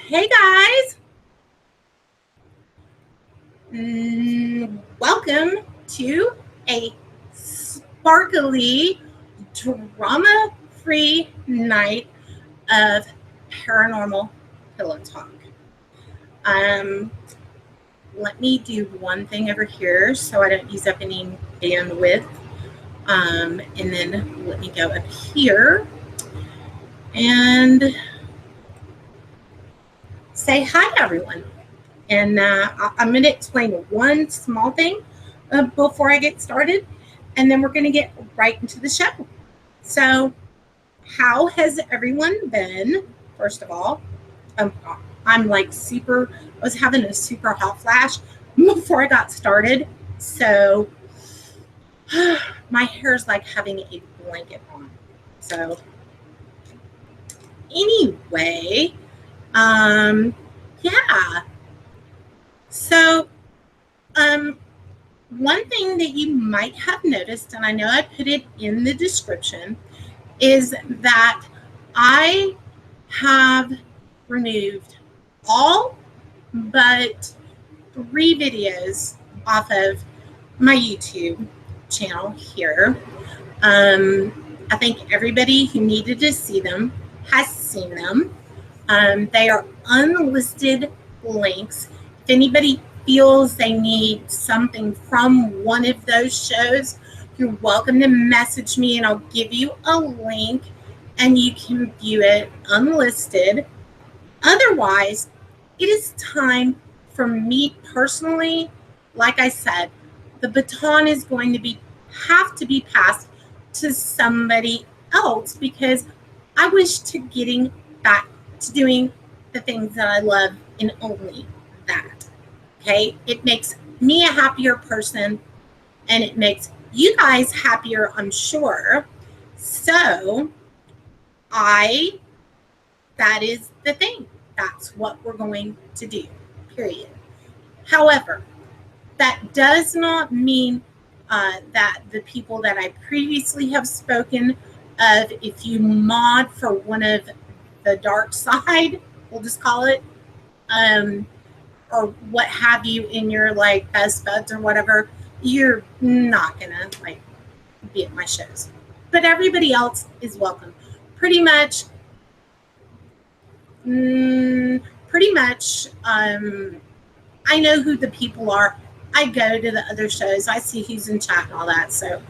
Hey guys, welcome to a sparkly, drama-free night of paranormal pillow talk. Um, Let me do one thing over here so I don't use up any bandwidth. And then let me go up here and say hi, everyone. And I'm going to explain one small thing before I get started, and then we're going to get right into the show. So, how has everyone been? First of all, I'm like super, I was having a super hot flash before I got started. So, my hair is like having a blanket on. So, anyway, yeah. So, one thing that you might have noticed, and I know I put it in the description, is that I have removed all but 3 videos off of my YouTube channel here. I think everybody who needed to see them has seen them. They are unlisted links. If anybody feels they need something from one of those shows, you're welcome to message me and I'll give you a link and you can view it unlisted. Otherwise, it is time for me personally. Like I said, the baton is going to have to be passed to somebody else because I wish to getting back to doing the things that I love and only that. Okay, it makes me a happier person and it makes you guys happier, I'm sure. So that is the thing. That's what we're going to do, period. However, that does not mean that the people that I previously have spoken of, if you mod for one of the dark side, we'll just call it, or what have you in your like best buds or whatever, you're not gonna like be at my shows. But everybody else is welcome. Pretty much, I know who the people are. I go to the other shows. I see who's in chat and all that. So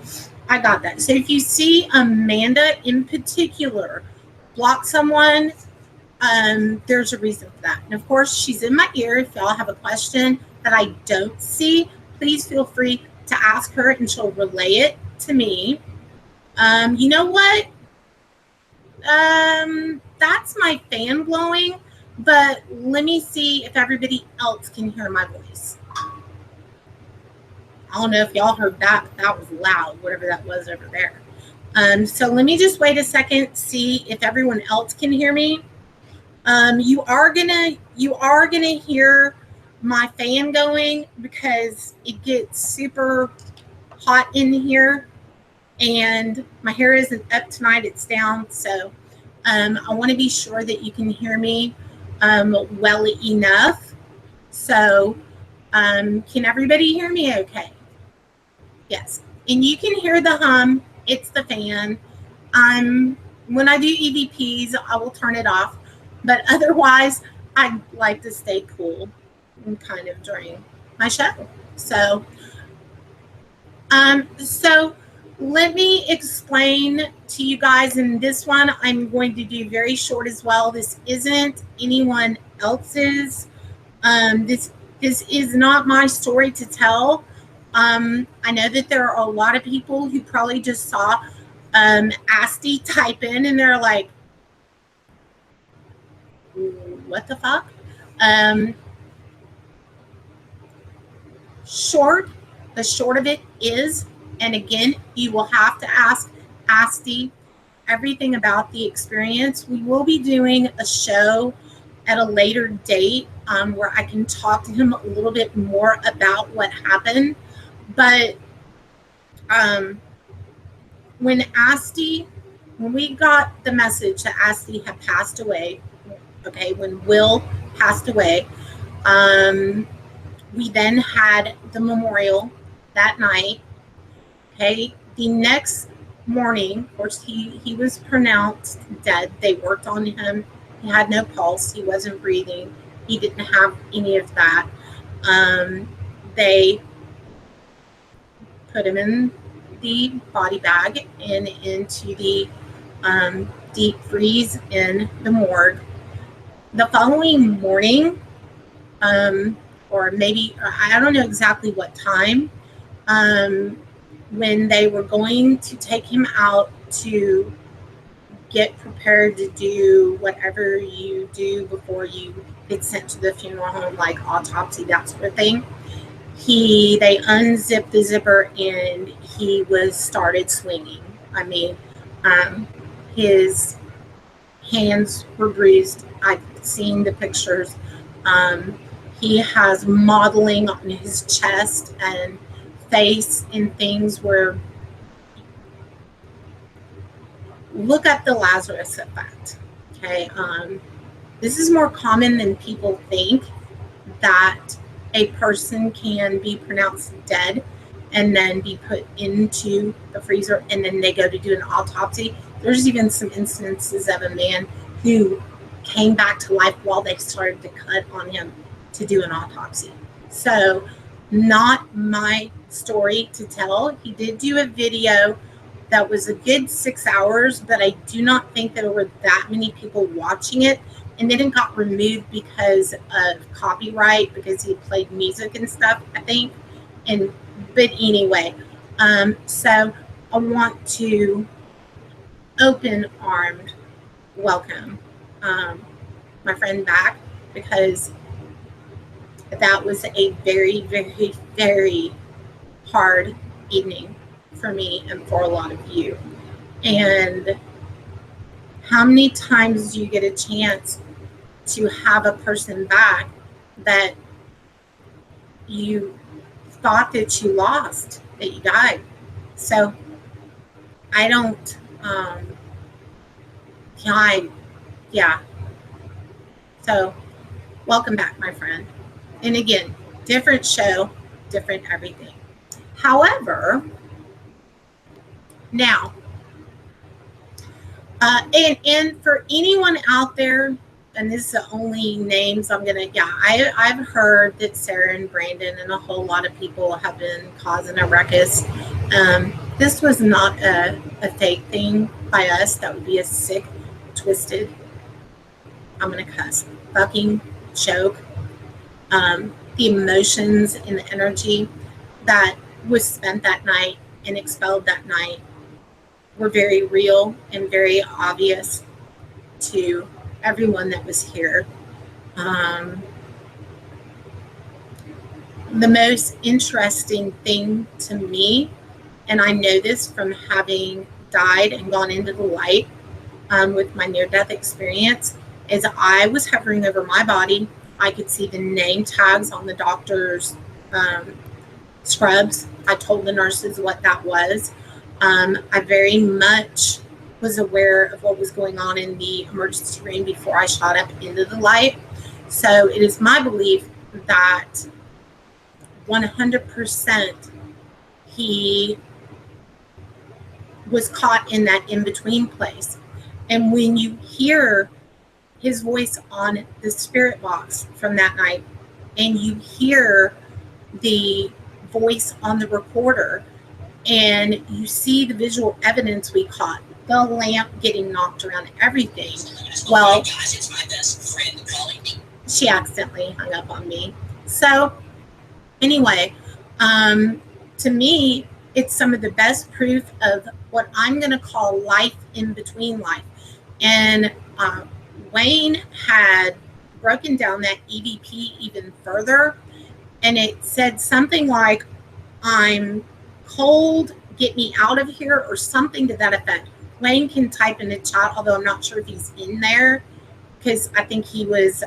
I got that. So if you see Amanda in particular block someone, there's a reason for that. And of course, she's in my ear. If y'all have a question that I don't see, please feel free to ask her and she'll relay it to me. You know what? That's my fan blowing, but let me see if everybody else can hear my voice. I don't know if y'all heard that, but that was loud, whatever that was over there. So let me just wait a second, see if everyone else can hear me. You are gonna hear my fan going because it gets super hot in here and my hair isn't up tonight, it's down. So I want to be sure that you can hear me well enough. So can everybody hear me okay? Yes. And you can hear the hum. It's the fan. When I do EVPs, I will turn it off. But otherwise, I like to stay cool and kind of during my show. So let me explain to you guys, and this one I'm going to do very short as well. This isn't anyone else's. This is not my story to tell. I know that there are a lot of people who probably just saw Asti type in and they're like, what the fuck? The short of it is, and again, you will have to ask Asti everything about the experience. We will be doing a show at a later date where I can talk to him a little bit more about what happened. But when we got the message that Asti had passed away, okay, when Will passed away. We then had the memorial that night. Okay, the next morning, of course, he was pronounced dead. They worked on him. He had no pulse. He wasn't breathing. He didn't have any of that. They put him in the body bag and into the deep freeze in the morgue. The following morning, or maybe, I don't know exactly what time, when they were going to take him out to get prepared to do whatever you do before you get sent to the funeral home, like autopsy, that sort of thing, they unzipped the zipper and he was started swinging. I mean, his hands were bruised. I've seen the pictures. He has modeling on his chest and face and things where, look at the Lazarus effect. Okay, this is more common than people think, that a person can be pronounced dead and then be put into the freezer and then they go to do an autopsy. There's even some instances of a man who came back to life while they started to cut on him to do an autopsy. So, not my story to tell. He did do a video that was a good 6 hours, but I do not think there were that many people watching it. And then it got removed because of copyright, because he played music and stuff, I think. But anyway, so I want to open-armed welcome my friend back, because that was a very, very, very hard evening for me and for a lot of you. And how many times do you get a chance to have a person back that you thought that you lost, that you died? So I don't, yeah. So welcome back, my friend. And again, different show, different everything. However, now, and for anyone out there, and this is the only names I'm gonna, I've heard that Sarah and Brandon and a whole lot of people have been causing a ruckus. This was not a fake thing by us. That would be a sick, twisted, I'm gonna cuss, fucking joke. The emotions and the energy that was spent that night and expelled that night were very real and very obvious to everyone that was here. The most interesting thing to me, and I know this from having died and gone into the light with my near-death experience, is I was hovering over my body. I could see the name tags on the doctor's scrubs. I told the nurses what that was. I very much was aware of what was going on in the emergency room before I shot up into the light. So it is my belief that 100% he was caught in that in-between place. And when you hear his voice on the spirit box from that night, and you hear the voice on the recorder, and you see the visual evidence we caught, the lamp getting knocked around, everything. Well, gosh, it's my best friend calling me. She accidentally hung up on me. So anyway, to me, it's some of the best proof of what I'm going to call life in between life. And Wayne had broken down that EVP even further, and it said something like, I'm cold, get me out of here, or something to that effect. Wayne can type in the chat, although I'm not sure if he's in there, because I think he was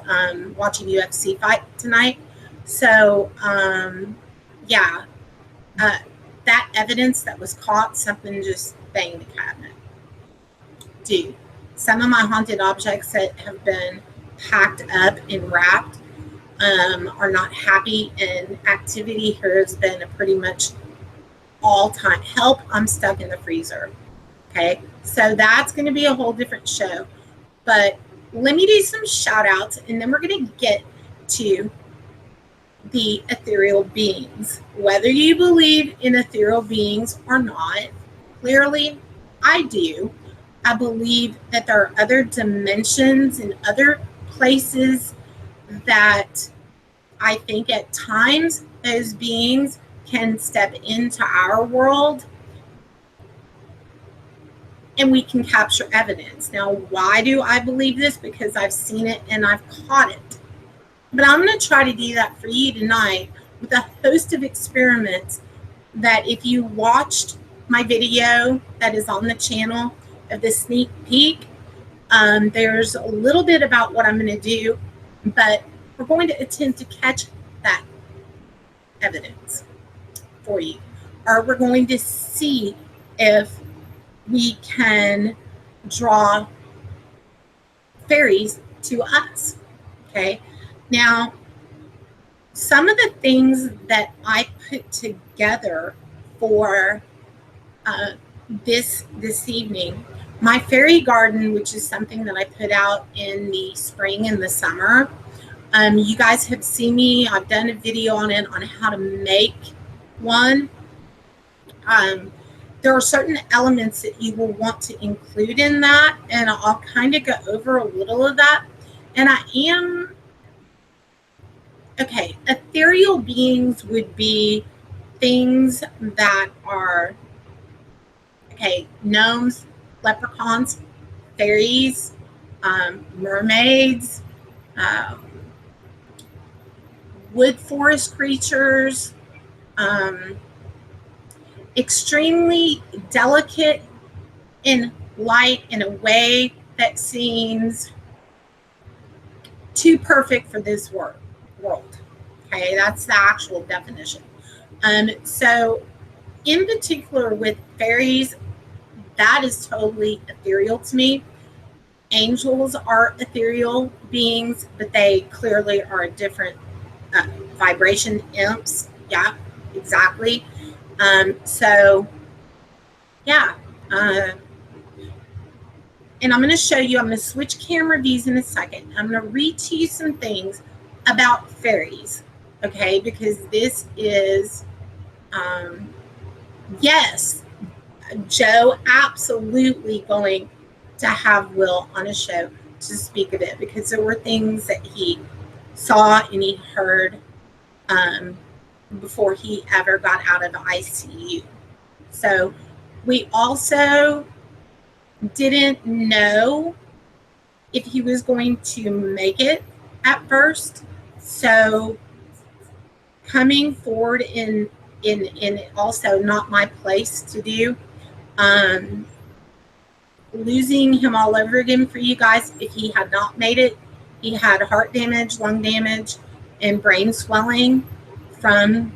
watching UFC fight tonight. So, that evidence that was caught, something just banged the cabinet. Dude, some of my haunted objects that have been packed up and wrapped, are not happy, and activity here has been a pretty much all time help. I'm stuck in the freezer. Okay, so that's going to be a whole different show. But let me do some shout outs, and then we're going to get to the ethereal beings. Whether you believe in ethereal beings or not, clearly I do. I believe that there are other dimensions and other places that I think at times those beings can step into our world and we can capture evidence. Now, why do I believe this? Because I've seen it and I've caught it. But I'm going to try to do that for you tonight with a host of experiments that if you watched my video that is on the channel of the sneak peek, there's a little bit about what I'm going to do, but we're going to attempt to catch that evidence for you. Or we're going to see if we can draw fairies to us. Okay. Now, some of the things that I put together for this evening, my fairy garden, which is something that I put out in the spring and the summer. You guys have seen me. I've done a video on it on how to make one. There are certain elements that you will want to include in that, and I'll kind of go over a little of that. And okay, ethereal beings would be things that are, okay, gnomes, leprechauns, fairies, mermaids, wood forest creatures, extremely delicate in light in a way that seems too perfect for this world. Okay, that's the actual definition. So in particular with fairies, that is totally ethereal to me. Angels are ethereal beings, but they clearly are a different vibration. Imps, yeah, exactly. So yeah, and I'm going to show you, I'm going to switch camera views in a second. I'm going to read to you some things about fairies, okay, because this is, yes, Joe absolutely going to have Will on a show to speak of it, because there were things that he saw and he heard before he ever got out of the ICU. So we also didn't know if he was going to make it at first. So coming forward in also not my place to do, losing him all over again for you guys. If he had not made it, he had heart damage, lung damage, and brain swelling from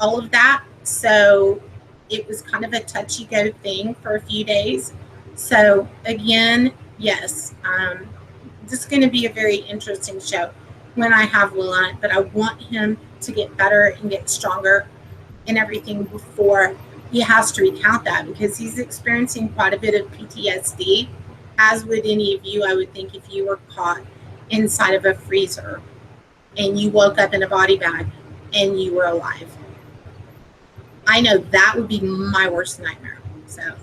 all of that. So it was kind of a touchy-go thing for a few days. So again, yes, this is going to be a very interesting show when I have Will on it, but I want him to get better and get stronger and everything before he has to recount that, because he's experiencing quite a bit of PTSD, as would any of you, I would think, if you were caught inside of a freezer and you woke up in a body bag and you were alive. I know that would be my worst nightmare. So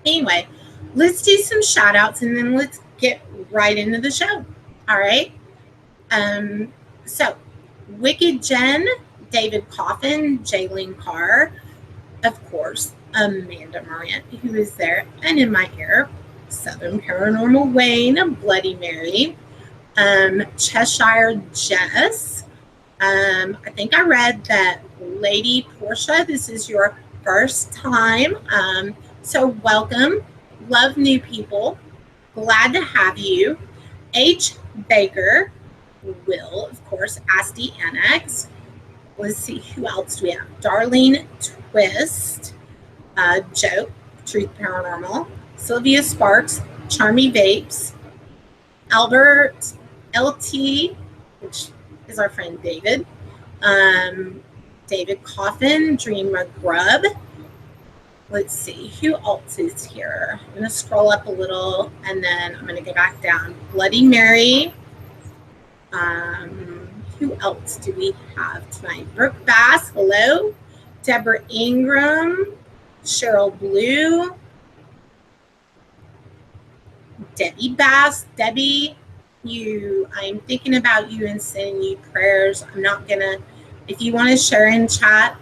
anyway, let's do some shout outs and then let's get right into the show. All right. So Wicked Jen, David Coffin, Jaylene Carr, of course, Amanda Morant, who is there and in my ear, Southern Paranormal Wayne, Bloody Mary, Cheshire Jess. I think I read that Lady Portia, this is your first time. So welcome. Love new people. Glad to have you. H. Baker. Will, of course, Asti Annex. Let's see, who else do we have? Darlene Twist. Joe, Truth Paranormal. Sylvia Sparks. Charmy Vapes. Albert LT, which is our friend David, David Coffin, Dreamer Grub. Let's see, who else is here? I'm going to scroll up a little, and then I'm going to go back down. Bloody Mary. Who else do we have tonight? Brooke Bass, hello. Deborah Ingram, Cheryl Blue, Debbie Bass. Debbie, I'm thinking about you and sending you prayers. I'm not going to, if you want to share in chat,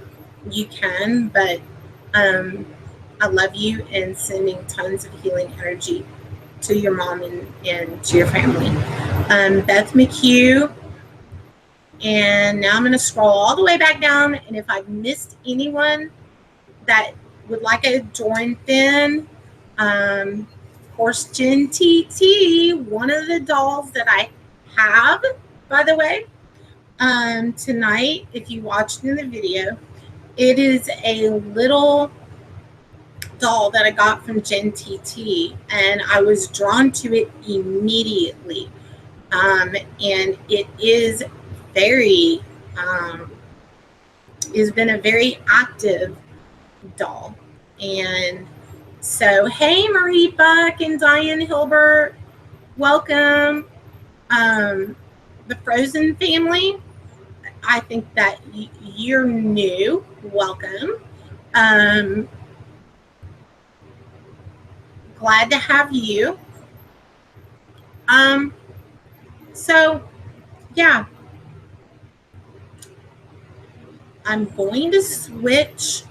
you can, but I love you and sending tons of healing energy to your mom and to your family. Beth McHugh. And now I'm going to scroll all the way back down. And if I've missed anyone that would like a Doran Finn, of course, Jen TT, one of the dolls that I have, by the way, tonight, if you watched in the video, it is a little doll that I got from Jen TT, and I was drawn to it immediately. And it is very, has been a very active doll. And so, hey, Marie Buck and Diane Hilbert, welcome. The Frozen family, I think that you're new. Welcome. Glad to have you. So, yeah. I'm going to switch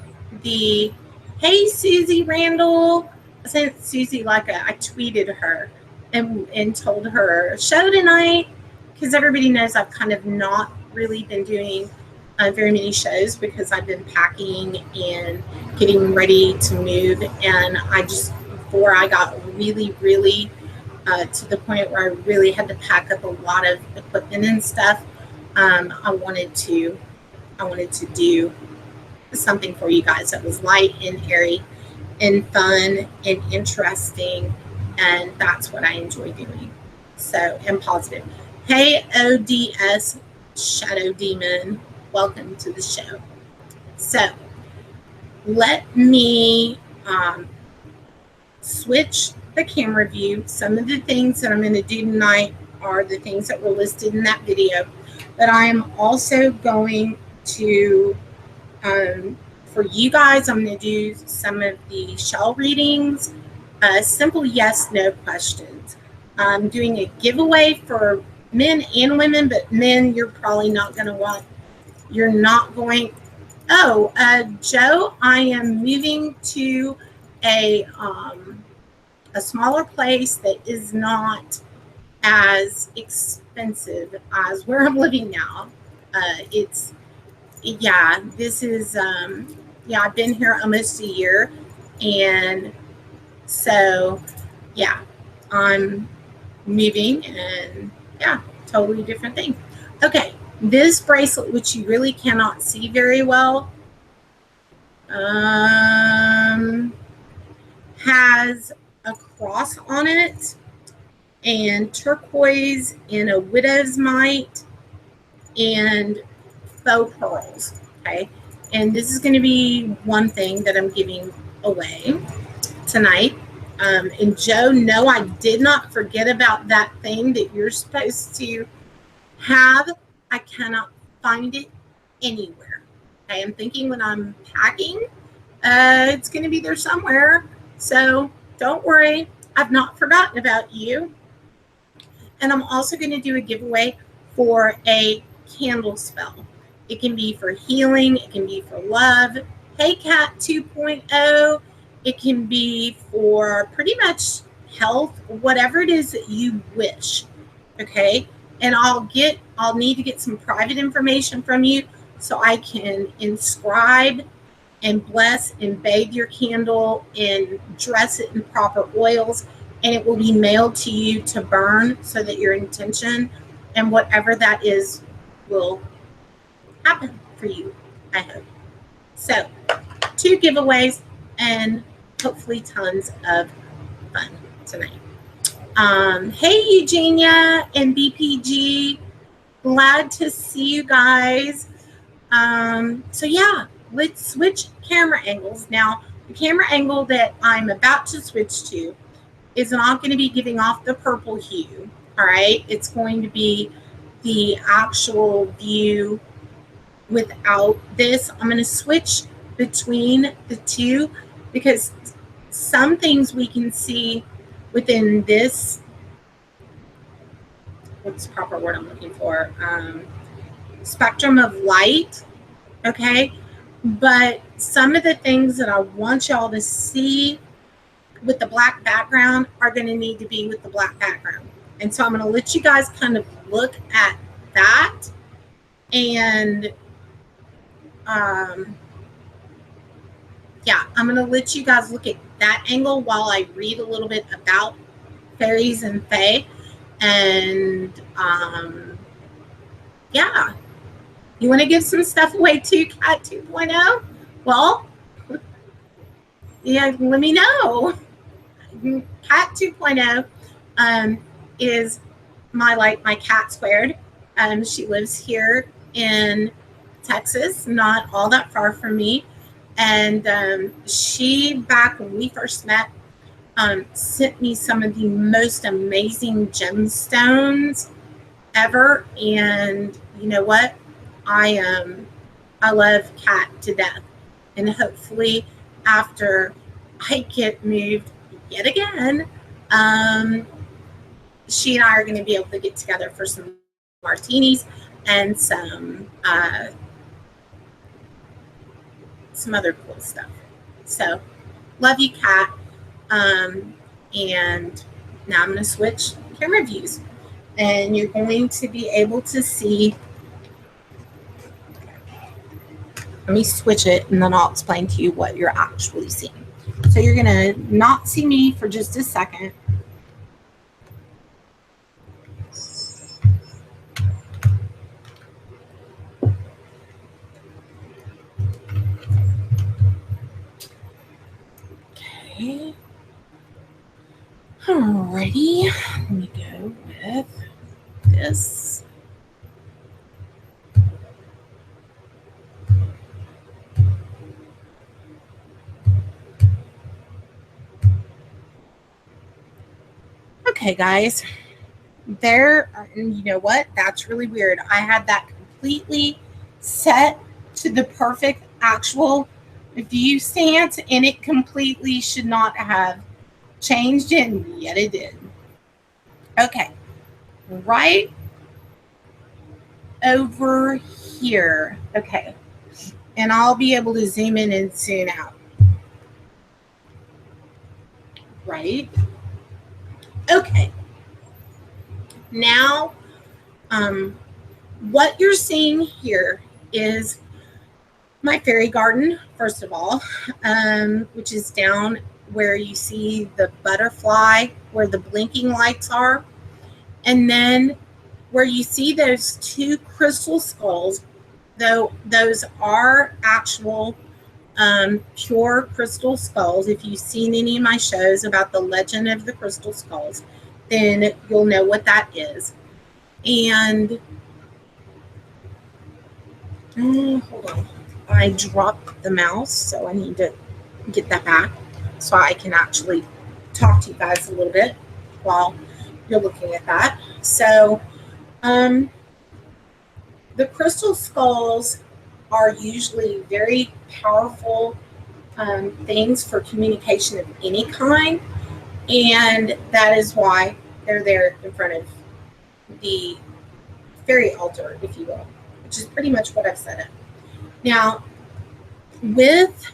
the, hey, Susie Randall. I sent Susie I tweeted her and told her, show tonight, because everybody knows I've kind of not really been doing very many shows because I've been packing and getting ready to move. And I just, before I got really, really to the point where I really had to pack up a lot of equipment and stuff, I wanted to do something for you guys that was light and airy and fun and interesting, and that's what I enjoy doing. So, and positive. Hey, ODS Shadow Demon, welcome to the show. So, let me switch the camera view. Some of the things that I'm going to do tonight are the things that were listed in that video, but I am also going to, for you guys, I'm going to do some of the shell readings, simple yes, no questions. I'm doing a giveaway for men and women, but men, you're probably not going to want, you're not going, Joe, I am moving to a smaller place that is not as expensive as where I'm living now. This is, I've been here almost a year. And so, I'm moving and totally different thing. Okay, this bracelet, which you really cannot see very well, has a cross on it and turquoise and a widow's mite and faux pearls. Okay, and this is going to be one thing that I'm giving away tonight. And Joe, no, I did not forget about that thing that you're supposed to have. I cannot find it anywhere. Okay, I'm thinking when I'm packing, it's going to be there somewhere. So don't worry, I've not forgotten about you. And I'm also going to do a giveaway for a candle spell. It can be for healing. It can be for love. Hey, Cat 2.0. It can be for pretty much health, whatever it is that you wish. Okay. And I'll need to get some private information from you so I can inscribe and bless and bathe your candle and dress it in proper oils. And it will be mailed to you to burn so that your intention and whatever that is will happen for you, I hope. So 2 giveaways and hopefully tons of fun tonight. Hey, Eugenia and BPG. Glad to see you guys. So yeah, let's switch camera angles. Now, the camera angle that I'm about to switch to is not going to be giving off the purple hue. All right. It's going to be the actual view without this. I'm going to switch between the two because some things we can see within this, what's the proper word I'm looking for? Spectrum of light. Okay. But some of the things that I want y'all to see with the black background are going to need to be with the black background. And so I'm going to let you guys kind of look at that. And yeah, I'm going to let you guys look at that angle while I read a little bit about fairies and fae. And yeah, you want to give some stuff away too, Cat 2.0? Well, yeah, let me know. Cat 2.0 is my cat squared. She lives here in Texas, not all that far from me. And she, back when we first met, sent me some of the most amazing gemstones ever. And you know what? I love Cat to death. And hopefully after I get moved yet again, she and I are going to be able to get together for some martinis and some other cool stuff. So, love you, Kat. And now I'm going to switch camera views, and you're going to be able to see. Let me switch it, and then I'll explain to you what you're actually seeing. So you're going to not see me for just a second. Okay. Alrighty. Let me go with this. Okay, guys. You know what? That's really weird. I had that completely set to the perfect actual view stance, and it completely should not have changed it, and yet it did. Okay, right over here. Okay, and I'll be able to zoom in and zoom out. Right. Okay. Now, what you're seeing here is my fairy garden, first of all, which is down where you see the butterfly, where the blinking lights are. And then where you see those two crystal skulls, though those are actual pure crystal skulls. If you've seen any of my shows about the legend of the crystal skulls, then you'll know what that is. And hold on, I dropped the mouse, so I need to get that back so I can actually talk to you guys a little bit while you're looking at that. So the crystal skulls are usually very powerful things for communication of any kind, and that is why they're there in front of the fairy altar, if you will, which is pretty much what I've said it. Now, with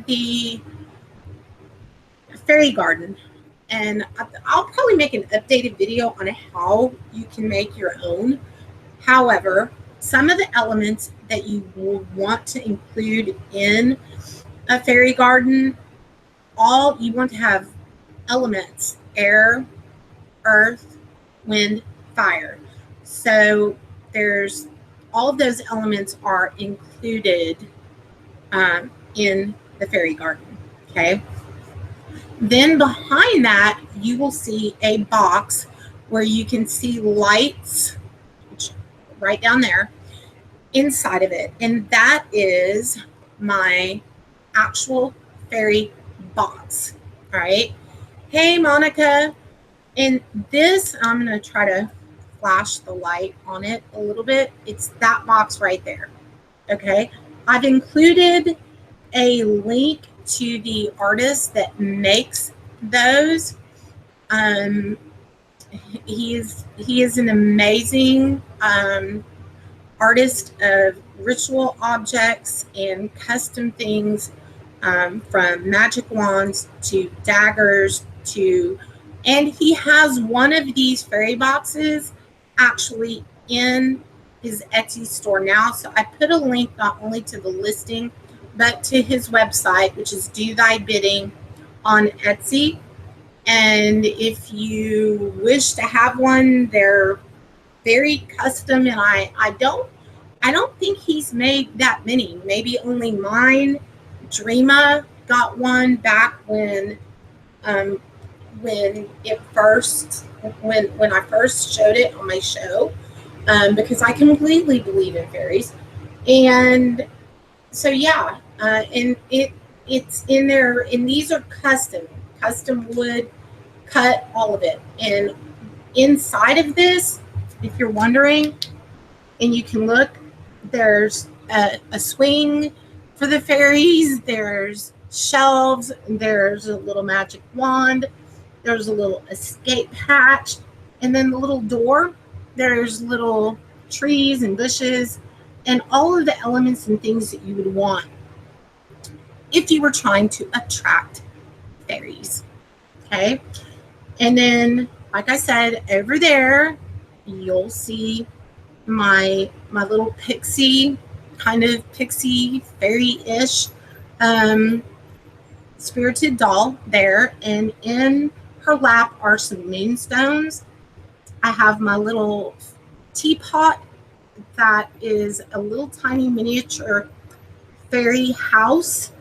the fairy garden, and I'll probably make an updated video on how you can make your own. However, some of the elements that you will want to include in a fairy garden, all you want to have elements: air, earth, wind, fire. So there's all of those elements are included in the fairy garden. Okay. Then behind that, you will see a box where you can see lights right down there inside of it. And that is my actual fairy box. All right. Hey, Monica. And this, I'm going to try to flash the light on it a little bit. It's that box right there. Okay. I've included a link to the artist that makes those. He is an amazing artist of ritual objects and custom things, from Magick Wands to daggers to, and he has one of these fairy boxes actually in his Etsy store now. So I put a link not only to the listing, but to his website, which is Do Thy Bidding on Etsy. And if you wish to have one, they're very custom, and I don't think he's made that many. Maybe only mine. Dreama got one back when it first when I first showed it on my show, because I completely believe in fairies. And so yeah, and it's in there, and these are custom wood cut, all of it. And inside of this, if you're wondering, and you can look, there's a swing for the fairies, there's shelves, there's a little magic wand, there's a little escape hatch, and then the little door, there's little trees and bushes and all of the elements and things that you would want if you were trying to attract fairies. Okay. And then, like I said, over there, you'll see my little pixie, kind of pixie fairy-ish spirited doll there. And in her lap are some moonstones. I have my little teapot that is a little tiny miniature fairy house.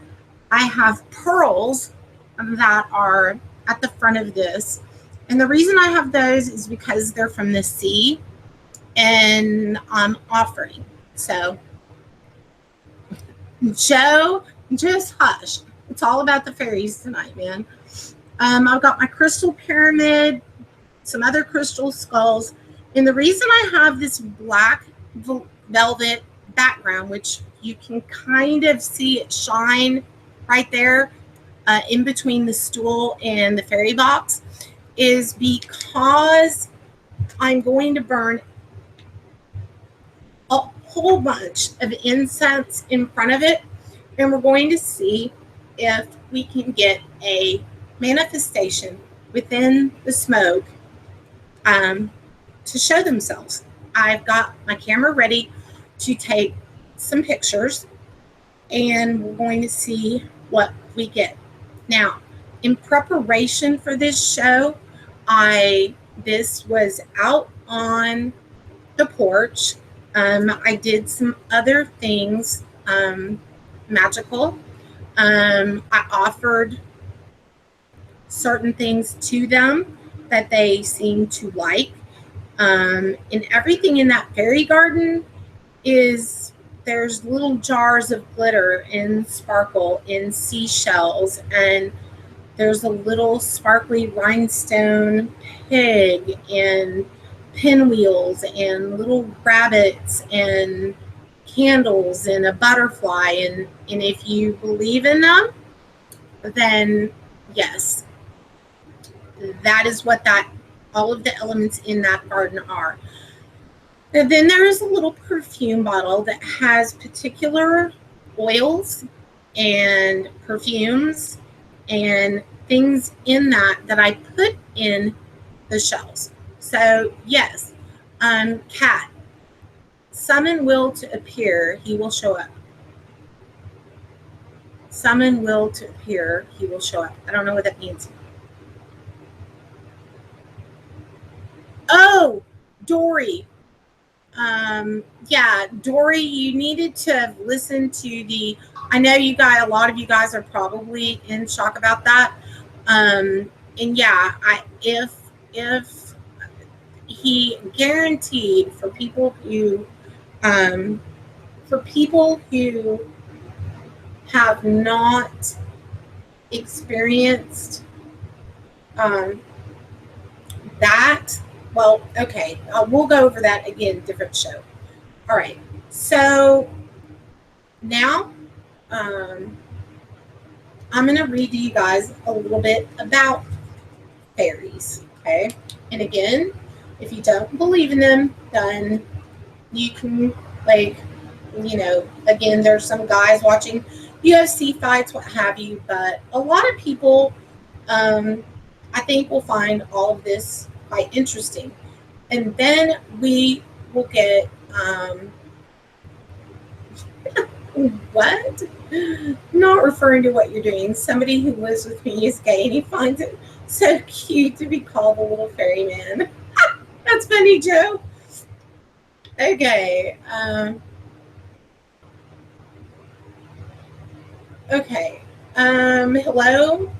I have pearls that are at the front of this. And the reason I have those is because they're from the sea and I'm offering. So, Joe, just hush. It's all about the fairies tonight, man. I've got my crystal pyramid, some other crystal skulls. And the reason I have this black velvet background, which you can kind of see it shine right there, in between the stool and the fairy box, is because I'm going to burn a whole bunch of incense in front of it, and we're going to see if we can get a manifestation within the smoke to show themselves. I've got my camera ready to take some pictures, and we're going to see what we get. Now, in preparation for this show, this was out on the porch. I did some other things magical. I offered certain things to them that they seemed to like. And everything in that fairy garden there's little jars of glitter and sparkle and seashells, and there's a little sparkly rhinestone pig and pinwheels and little rabbits and candles and a butterfly. And if you believe in them, then yes, that is what all of the elements in that garden are. And then there is a little perfume bottle that has particular oils and perfumes and things in that I put in the shells. So yes, Cat, summon will to appear, he will show up. Summon will to appear, he will show up. I don't know what that means. Oh, Dory. Yeah, Dory, you needed to have listened to I know a lot of you guys are probably in shock about that. And yeah, if he guaranteed um, for people who have not experienced um, that, well, okay, we'll go over that again, different show. All right, so now I'm going to read to you guys a little bit about fairies, okay? And again, if you don't believe in them, then you can, like, again, there's some guys watching UFC fights, what have you, but a lot of people, I think, will find all of this quite interesting. And then we will get, what? Not referring to what you're doing. Somebody who lives with me is gay and he finds it so cute to be called a little fairy man. That's funny, Joe. Okay. Okay. Hello.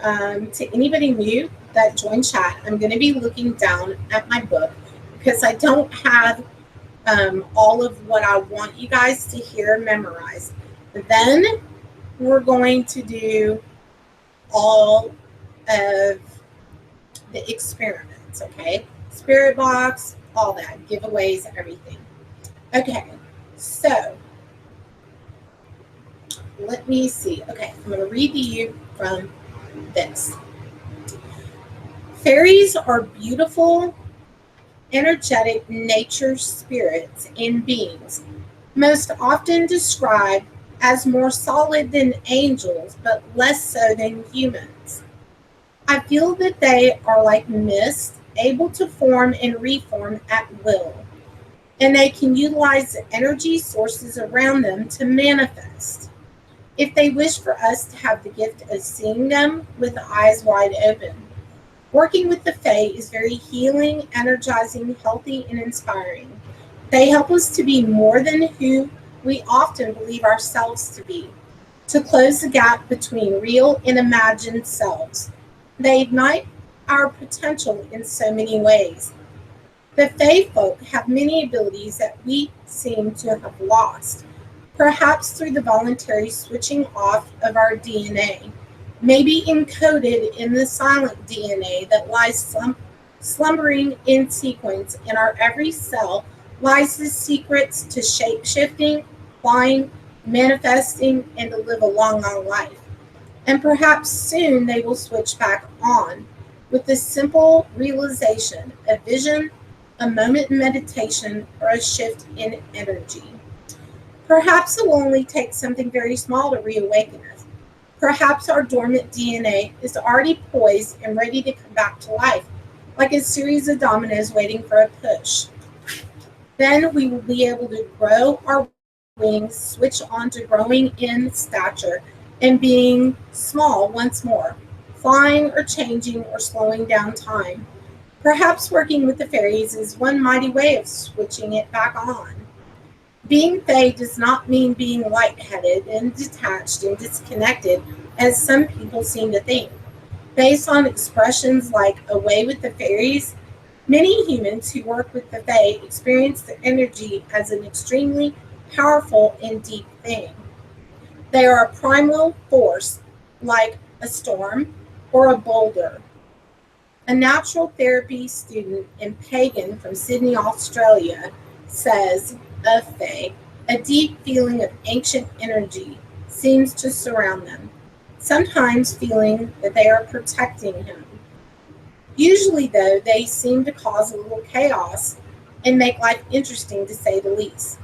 To anybody new that joined chat, I'm going to be looking down at my book because I don't have all of what I want you guys to hear memorized. Then we're going to do all of the experiments, okay? Spirit box, all that, giveaways, everything. Okay, so let me see. Okay, I'm going to read to you from this. Fairies are beautiful, energetic nature spirits and beings, most often described as more solid than angels, but less so than humans. I feel that they are like mist, able to form and reform at will, and they can utilize the energy sources around them to manifest. If they wish for us to have the gift of seeing them with the eyes wide open. Working with the Fae is very healing, energizing, healthy, and inspiring. They help us to be more than who we often believe ourselves to be, to close the gap between real and imagined selves. They ignite our potential in so many ways. The Fae folk have many abilities that we seem to have lost, perhaps through the voluntary switching off of our DNA. Maybe encoded in the silent DNA that lies slumbering in sequence in our every cell lies the secrets to shape-shifting, flying, manifesting, and to live a long, long life. And perhaps soon they will switch back on with the simple realization, a vision, a moment in meditation, or a shift in energy. Perhaps it will only take something very small to reawaken us. Perhaps our dormant DNA is already poised and ready to come back to life, like a series of dominoes waiting for a push. Then we will be able to grow our wings, switch on to growing in stature, and being small once more, flying or changing or slowing down time. Perhaps working with the fairies is one mighty way of switching it back on. Being Fae does not mean being lightheaded and detached and disconnected, as some people seem to think. Based on expressions like away with the fairies, many humans who work with the Fae experience the energy as an extremely powerful and deep thing. They are a primal force, like a storm or a boulder. A natural therapy student and pagan from Sydney, Australia, says of Fae, a deep feeling of ancient energy seems to surround them, sometimes feeling that they are protecting him. Usually, though, they seem to cause a little chaos and make life interesting, to say the least.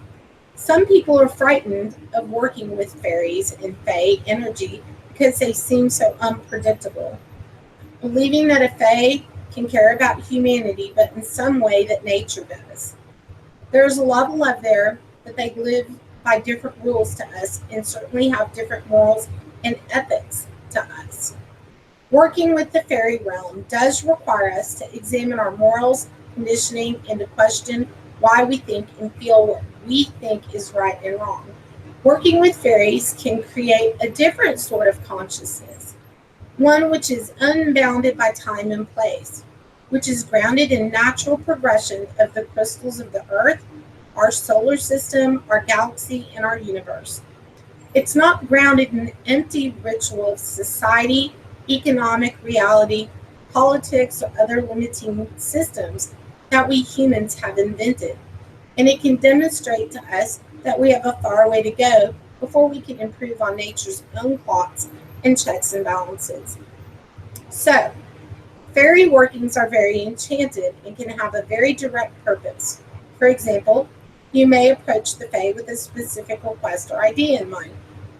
Some people are frightened of working with fairies and Fae energy because they seem so unpredictable, believing that a Fae can care about humanity, but in some way that nature does. There is a lot of love there, but they live by different rules to us and certainly have different morals and ethics to us. Working with the fairy realm does require us to examine our morals, conditioning, and to question why we think and feel what we think is right and wrong. Working with fairies can create a different sort of consciousness. one which is unbounded by time and place, which is grounded in natural progression of the crystals of the earth, our solar system, our galaxy, and our universe. It's not grounded in empty ritual of society, economic reality, politics, or other limiting systems that we humans have invented. And it can demonstrate to us that we have a far way to go before we can improve on nature's own clocks and checks and balances. So, fairy workings are very enchanted and can have a very direct purpose. For example, you may approach the fae with a specific request or idea in mind.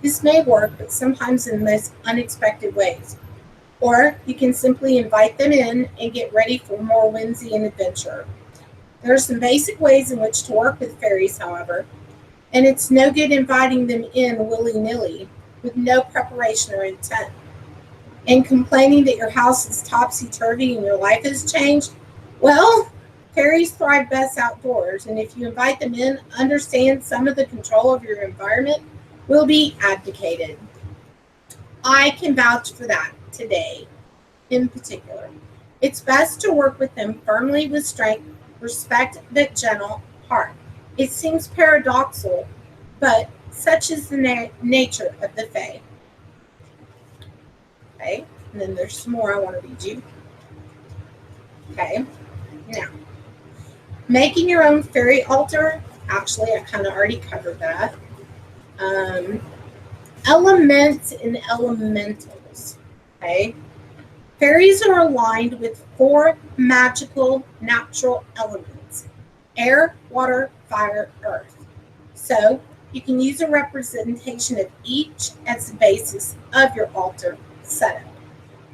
This may work, but sometimes in the most unexpected ways. Or you can simply invite them in and get ready for more whimsy and adventure. There are some basic ways in which to work with fairies, however, and it's no good inviting them in willy-nilly with no preparation or intent. And complaining that your house is topsy-turvy and your life has changed, well, fairies thrive best outdoors, and if you invite them in, understand some of the control of your environment will be abdicated. I can vouch for that today, in particular. It's best to work with them firmly with strength, respect, but gentle heart. It seems paradoxical, but such is the nature of the fae. Okay, and then there's some more I want to read you. Okay, now, making your own fairy altar. Actually, I kind of already covered that. Elements and elementals. Okay, fairies are aligned with 4 magical natural elements: air, water, fire, earth. So you can use a representation of each as the basis of your altar setup.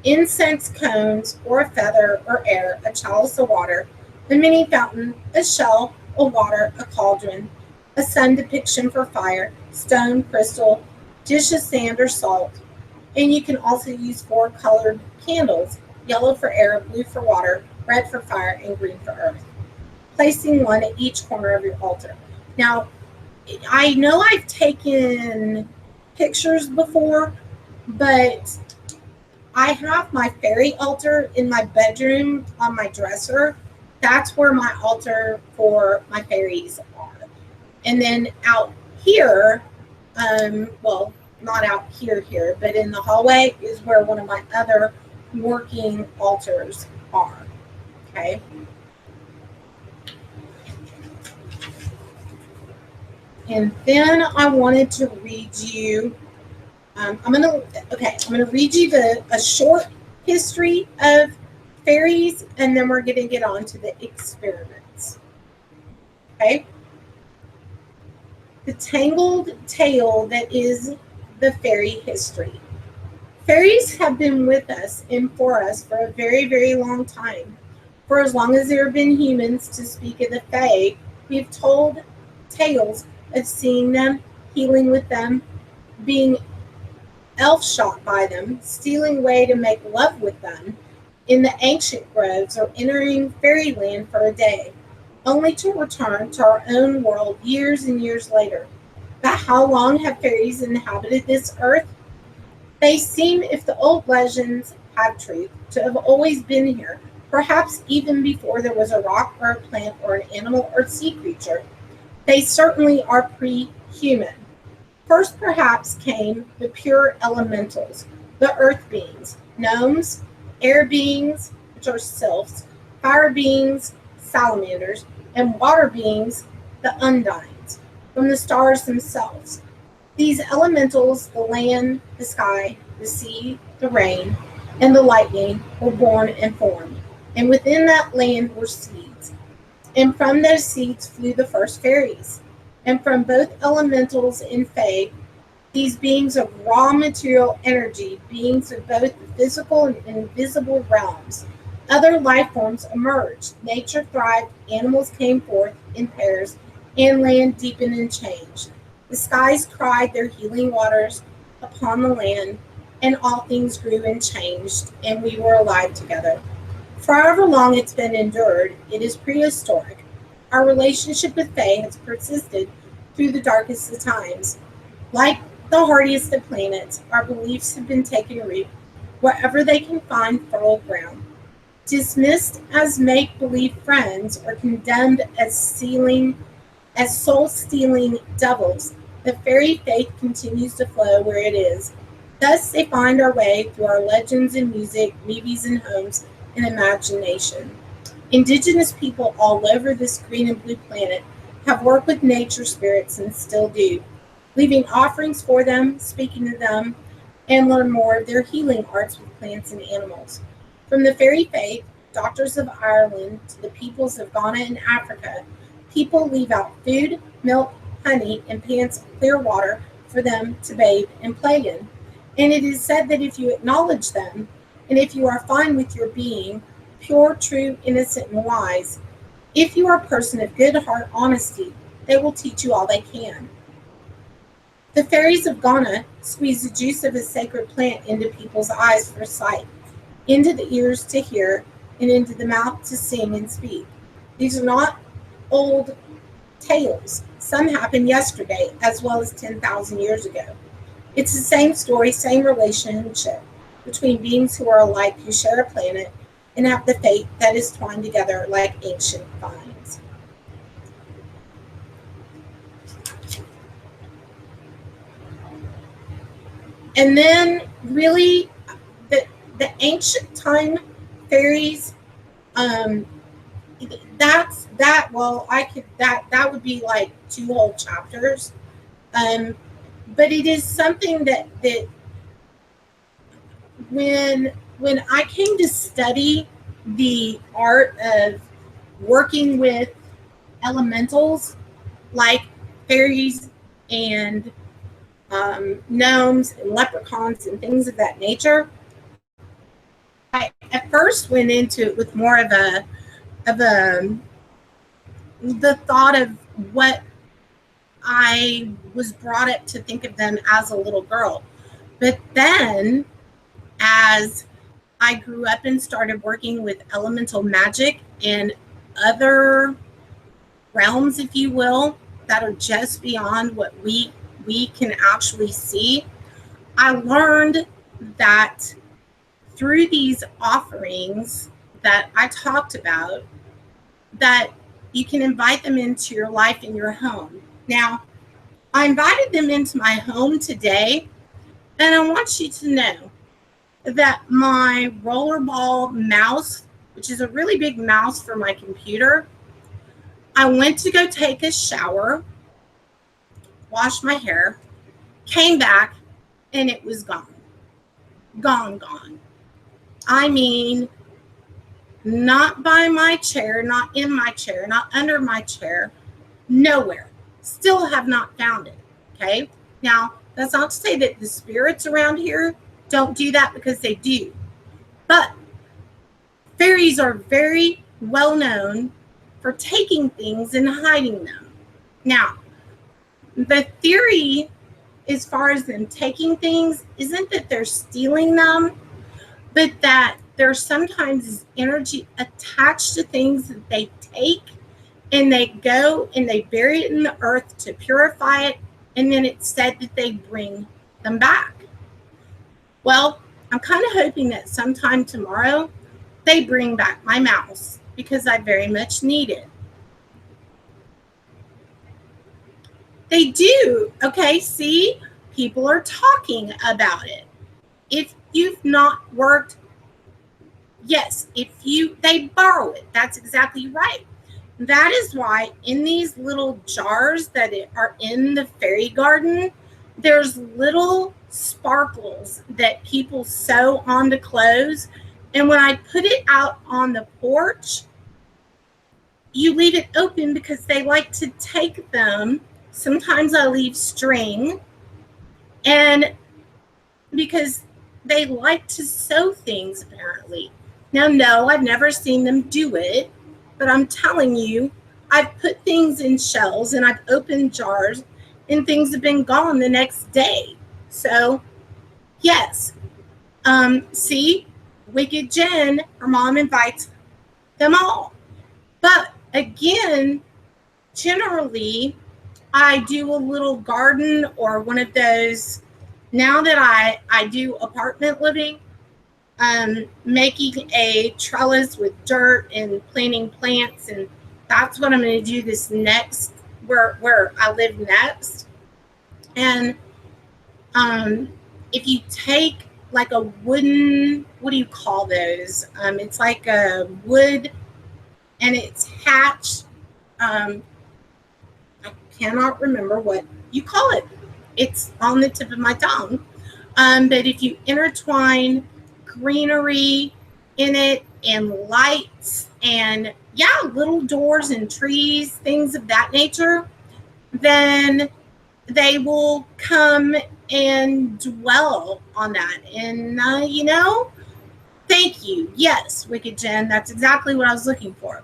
Incense cones, or a feather, or air, a chalice of water, a mini fountain, a shell, a water, a cauldron, a sun depiction for fire, stone, crystal, dish of sand or salt. And you can also use 4 colored candles: yellow for air, blue for water, red for fire, and green for earth. Placing one at each corner of your altar. Now, I know I've taken pictures before, but I have my fairy altar in my bedroom on my dresser. That's where my altar for my fairies are. And then out here, well, not out here, but in the hallway is where one of my other working altars are. Okay. And then I wanted to read you. I'm gonna read you a short history of fairies, and then we're gonna get on to the experiments. Okay. The tangled tale that is the fairy history. Fairies have been with us and for us for a very, very long time. For as long as there have been humans to speak of the fae, we've told tales of seeing them, healing with them, being elf shot by them, stealing away to make love with them in the ancient groves, or entering fairyland for a day, only to return to our own world years and years later. But how long have fairies inhabited this earth? They seem, if the old legends have truth, to have always been here, perhaps even before there was a rock or a plant or an animal or sea creature. They certainly are pre-human. First, perhaps, came the pure elementals, the earth beings, gnomes, air beings, which are sylphs, fire beings, salamanders, and water beings, the undines, from the stars themselves. These elementals, the land, the sky, the sea, the rain, and the lightning, were born and formed, and within that land were seeds. And from those seeds flew the first fairies. And from both elementals and fae, these beings of raw material energy, beings of both the physical and invisible realms, other life forms emerged. Nature thrived, animals came forth in pairs, and land deepened and changed. The skies cried their healing waters upon the land, and all things grew and changed, and we were alive together. For however long it's been endured, it is prehistoric. Our relationship with fae has persisted through the darkest of times. Like the hardiest of planets, our beliefs have been taken root, wherever they can find fertile ground. Dismissed as make-believe friends or condemned as soul-stealing devils, the fairy faith continues to flow where it is. Thus they find our way through our legends and music, movies and homes, and imagination. Indigenous people all over this green and blue planet have worked with nature spirits and still do, leaving offerings for them, speaking to them, and learn more of their healing arts with plants and animals. From the fairy faith, doctors of Ireland, to the peoples of Ghana and Africa, people leave out food, milk, honey, and pans of clear water for them to bathe and play in. And it is said that if you acknowledge them, and if you are fine with your being, pure, true, innocent, and wise, if you are a person of good heart honesty, they will teach you all they can. The fairies of Ghana squeeze the juice of a sacred plant into people's eyes for sight, into the ears to hear, and into the mouth to sing and speak. These are not old tales. Some happened yesterday as well as 10,000 years ago. It's the same story, same relationship between beings who are alike, who share a planet, and have the fate that is twined together like ancient vines. And then really the ancient time fairies, that would be like 2 whole chapters. But it is something that when I came to study the art of working with elementals like fairies and gnomes and leprechauns and things of that nature, I at first went into it with more of the thought of what I was brought up to think of them as a little girl. But then as I grew up and started working with elemental magic and other realms, if you will, that are just beyond what we can actually see, I learned that through these offerings that I talked about, that you can invite them into your life in your home. Now, I invited them into my home today, and I want you to know that my rollerball mouse, which is a really big mouse for my computer, I went to go take a shower, washed my hair, came back, and it was gone. Gone. I mean, not by my chair, not in my chair, not under my chair, nowhere. Still have not found it, okay? Now, that's not to say that the spirits around here don't do that, because they do. But fairies are very well known for taking things and hiding them. Now, the theory as far as them taking things isn't that they're stealing them, but that there's sometimes energy attached to things that they take, and they go and they bury it in the earth to purify it, and then it's said that they bring them back. Well, I'm kind of hoping that sometime tomorrow they bring back my mouse, because I very much need it. They do. Okay, see, people are talking about it. If you've not worked, yes, they borrow it. That's exactly right. That is why in these little jars that are in the fairy garden, there's little sparkles that people sew onto clothes. And when I put it out on the porch, you leave it open because they like to take them. Sometimes I leave string, and because they like to sew things, apparently. Now, no, I've never seen them do it, but I'm telling you, I've put things in shells and I've opened jars, and things have been gone the next day. So, yes. See, Wicked Jen, her mom invites them all. But again, generally, I do a little garden or one of those. Now that I do apartment living, making a trellis with dirt and planting plants, and that's what I'm going to do this next, where I live next. And if you take like a wooden, what do you call those? It's like a wood, and it's hatched. I cannot remember what you call it. It's on the tip of my tongue. But if you intertwine greenery in it and lights and little doors and trees, things of that nature, then they will come and dwell on that. And, thank you. Yes, Wicked Jen, that's exactly what I was looking for.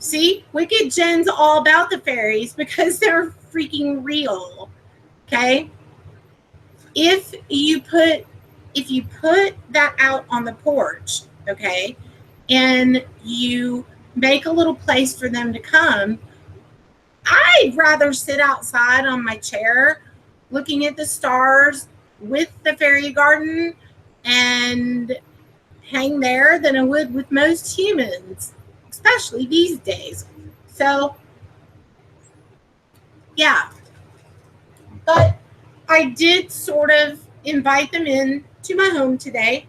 See, Wicked Jen's all about the fairies because they're freaking real. Okay? If you put that out on the porch, okay, and you make a little place for them to come, I'd rather sit outside on my chair looking at the stars with the fairy garden and hang there than I would with most humans, especially these days. So, yeah. But I did sort of invite them in to my home today.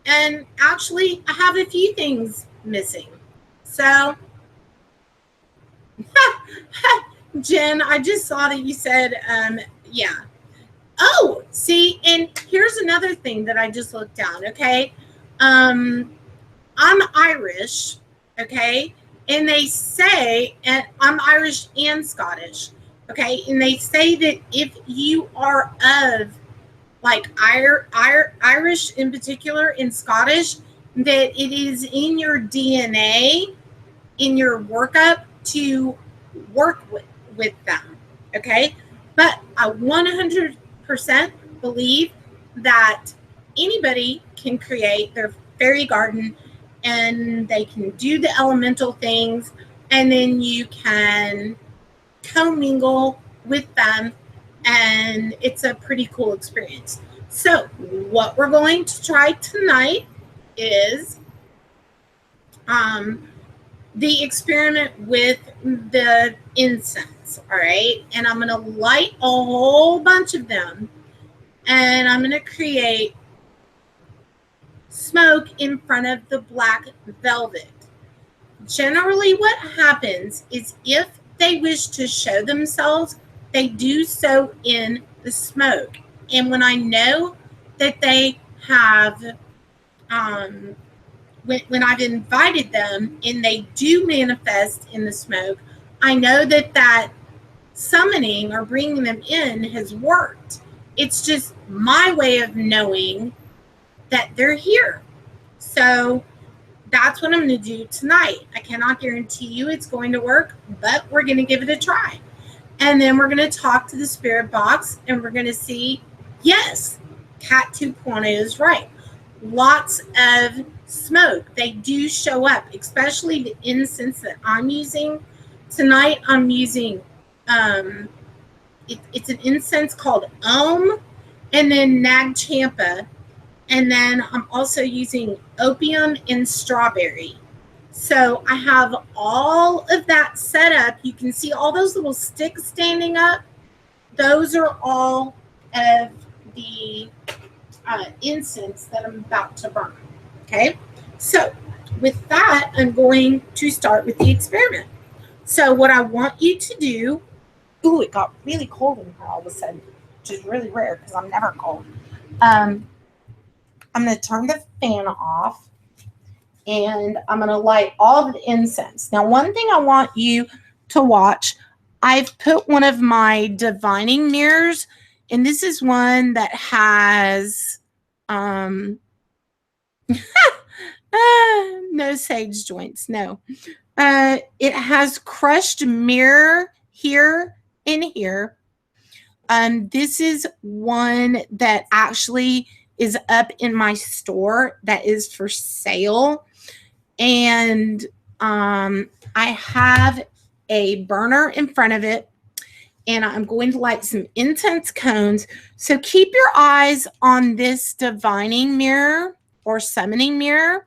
And actually, I have a few things missing. So, Jen, I just saw that you said, yeah. Oh, see, and here's another thing that I just looked down, okay? I'm Irish, okay? And they say, and I'm Irish and Scottish, okay? And they say that if you are of, like, Irish in particular and Scottish, that it is in your DNA, in your workup, to work with them, okay? But I 100% believe that anybody can create their fairy garden and they can do the elemental things, and then you can commingle with them, and it's a pretty cool experience. So what we're going to try tonight is the experiment with the incense, all right? And I'm going to light a whole bunch of them, and I'm going to create smoke in front of the black velvet. Generally, what happens is if they wish to show themselves, they do so in the smoke. And when I know that they have, when I've invited them and they do manifest in the smoke, I know that summoning or bringing them in has worked. It's just my way of knowing that they're here. So that's what I'm going to do tonight. I cannot guarantee you it's going to work, but we're going to give it a try. And then we're going to talk to the spirit box, and we're going to see, yes, Cat 2.0 is right. Lots of smoke. They do show up, especially the incense that I'm using. Tonight I'm using, it's an incense called Om, and then Nag Champa. And then I'm also using opium and strawberry. So I have all of that set up. You can see all those little sticks standing up. Those are all of the incense that I'm about to burn. Okay. So with that, I'm going to start with the experiment. So what I want you to do, ooh, it got really cold in here all of a sudden, which is really rare because I'm never cold. I'm going to turn the fan off, and I'm going to light all of the incense. Now, one thing I want you to watch, I've put one of my divining mirrors, and this is one that has no sage joints, no. It has crushed mirror here and here. This is one that actually is up in my store that is for sale. And I have a burner in front of it, and I'm going to light some incense cones. So keep your eyes on this divining mirror or summoning mirror.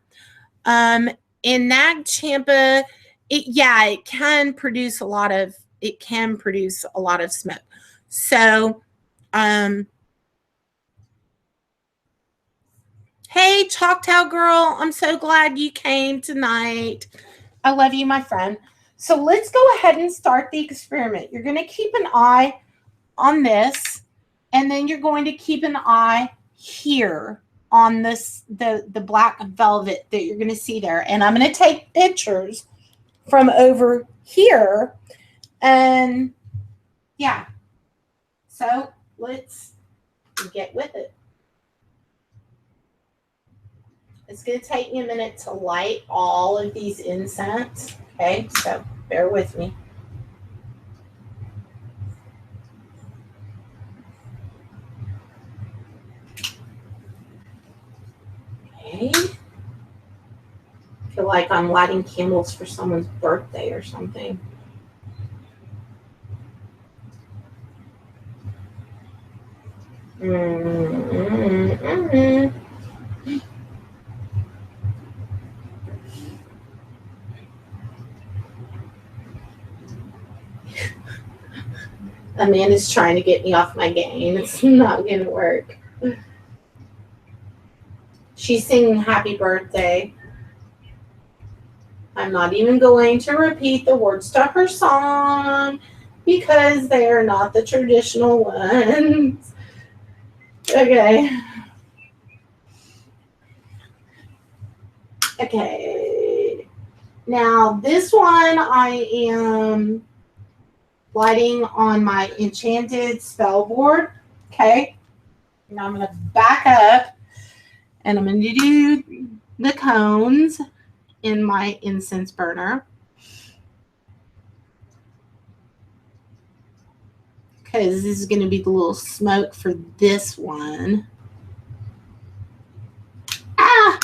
In Nag Champa, it can produce a lot of smoke. So, hey, Choctaw girl, I'm so glad you came tonight. I love you, my friend. So let's go ahead and start the experiment. You're going to keep an eye on this, and then you're going to keep an eye here on this, the black velvet that you're going to see there. And I'm going to take pictures from over here. And yeah, so let's get with it. It's going to take me a minute to light all of these incense. Okay, so bear with me. Okay. I feel like I'm lighting candles for someone's birthday or something. Amanda's trying to get me off my game. It's not going to work. She's singing happy birthday. I'm not even going to repeat the words to her song because they are not the traditional ones. Okay. Okay. Now, this one I am lighting on my enchanted spell board. Okay. Now I'm going to back up and I'm going to do the cones in my incense burner. Because this is going to be the little smoke for this one. Ah!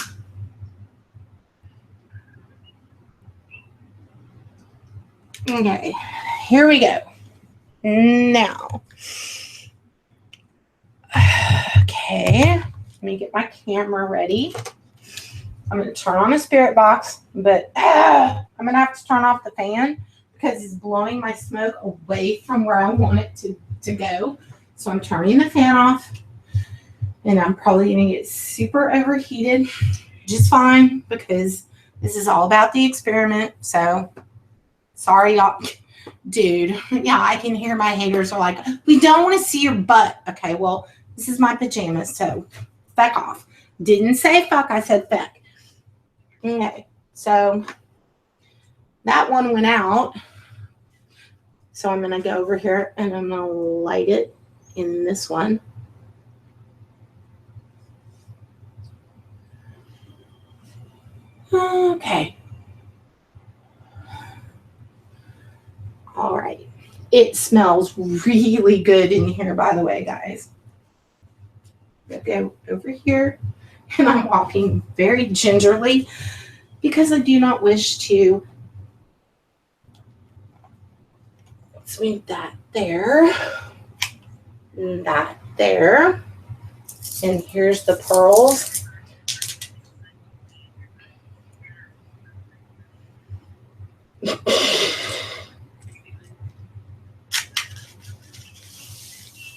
Okay, here we go. Now, okay, let me get my camera ready. I'm going to turn on a spirit box, but I'm going to have to turn off the fan because it's blowing my smoke away from where I want it to go. So I'm turning the fan off, and I'm probably going to get super overheated, just fine, because this is all about the experiment. So sorry, y'all. Dude, yeah, I can hear my haters are like, we don't want to see your butt. Okay, well, this is my pajamas, so fuck off. Didn't say fuck, I said fuck. Okay, so that one went out. So I'm going to go over here and I'm going to light it in this one. Okay. All right. It smells really good in here, by the way, guys. I'll go over here, and I'm walking very gingerly because I do not wish to swing that there, and that there, and here's the pearls.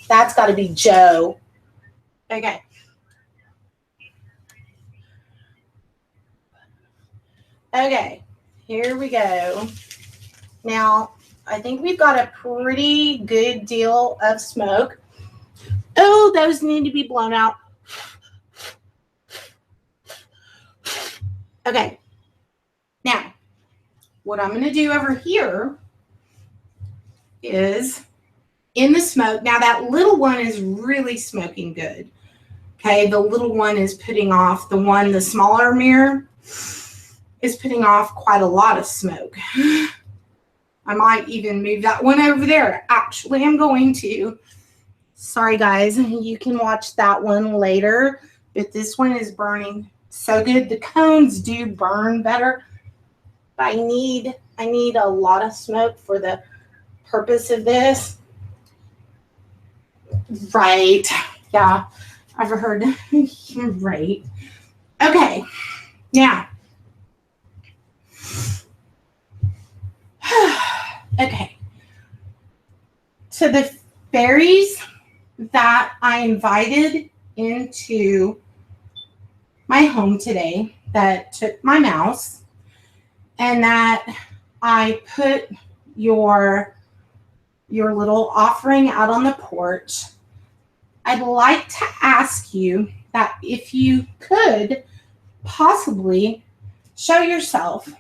That's got to be Joe. Okay. Okay, here we go. Now, I think we've got a pretty good deal of smoke. Oh, those need to be blown out. Okay. Now, what I'm going to do over here is in the smoke. Now, that little one is really smoking good. Okay, the little one is putting off, the smaller mirror is putting off quite a lot of smoke. I might even move that one over there. Actually, I'm going to. Sorry, guys. You can watch that one later. But this one is burning so good. The cones do burn better. But I need a lot of smoke for the purpose of this. Right. Yeah, I've heard. Right. Okay. Now. Okay. So the fairies that I invited into my home today that took my mouse and that I put your little offering out on the porch, I'd like to ask you that if you could possibly show yourself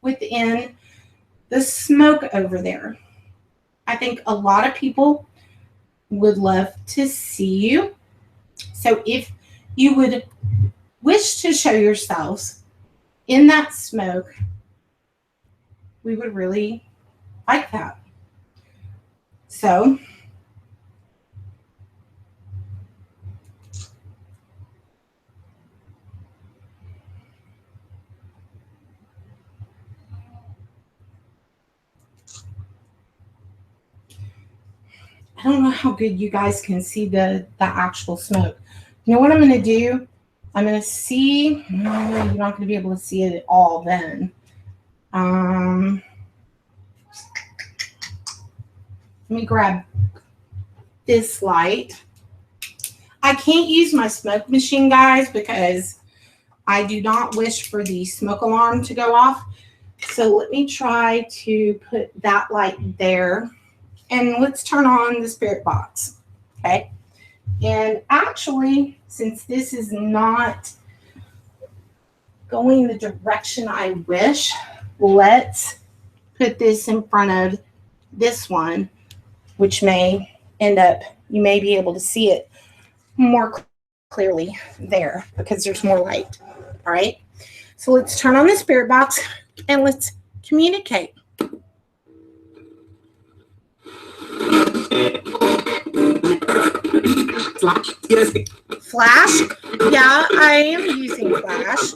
within the smoke over there. I think a lot of people would love to see you. So if you would wish to show yourselves in that smoke, we would really like that. So I don't know how good you guys can see the actual smoke. You know what I'm going to do? I'm going to see. No, you're not going to be able to see it at all then. Let me grab this light. I can't use my smoke machine, guys, because I do not wish for the smoke alarm to go off. So let me try to put that light there. And let's turn on the spirit box, okay? And actually, since this is not going the direction I wish, let's put this in front of this one, which may end up, you may be able to see it more clearly there because there's more light, all right? So let's turn on the spirit box and let's communicate. Flash? Yeah, I am using Flash.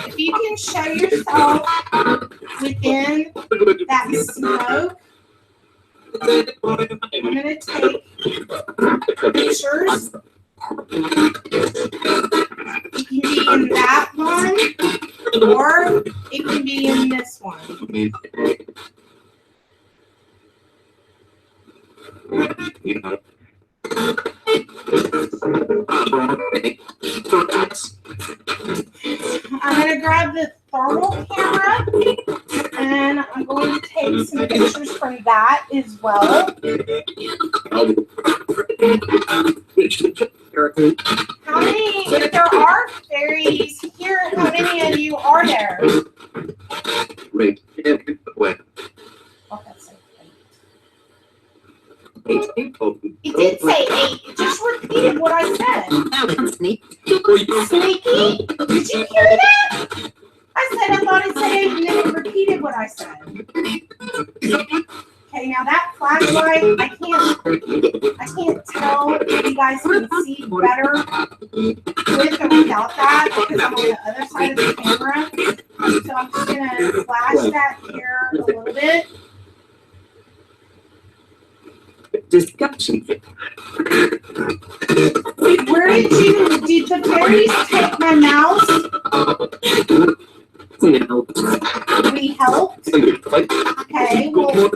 If you can show yourself within that smoke, I'm going to take pictures. It can be in that one, or it can be in this one. I'm going to grab the thermal camera and I'm going to take some pictures from that as well. How many, if there are fairies here, how many of you are there? Right. Oh, that's so great. It did say 8. It just repeated what I said. Sneaky? Did you hear that? I thought it said 8 and then it repeated what I said. Okay, now that flashlight, I can't tell if you guys can see better with or without that because I'm on the other side of the camera. So I'm just gonna flash that here a little bit. Discussion. Where did the fairies take my mouse? We helped. Okay, well,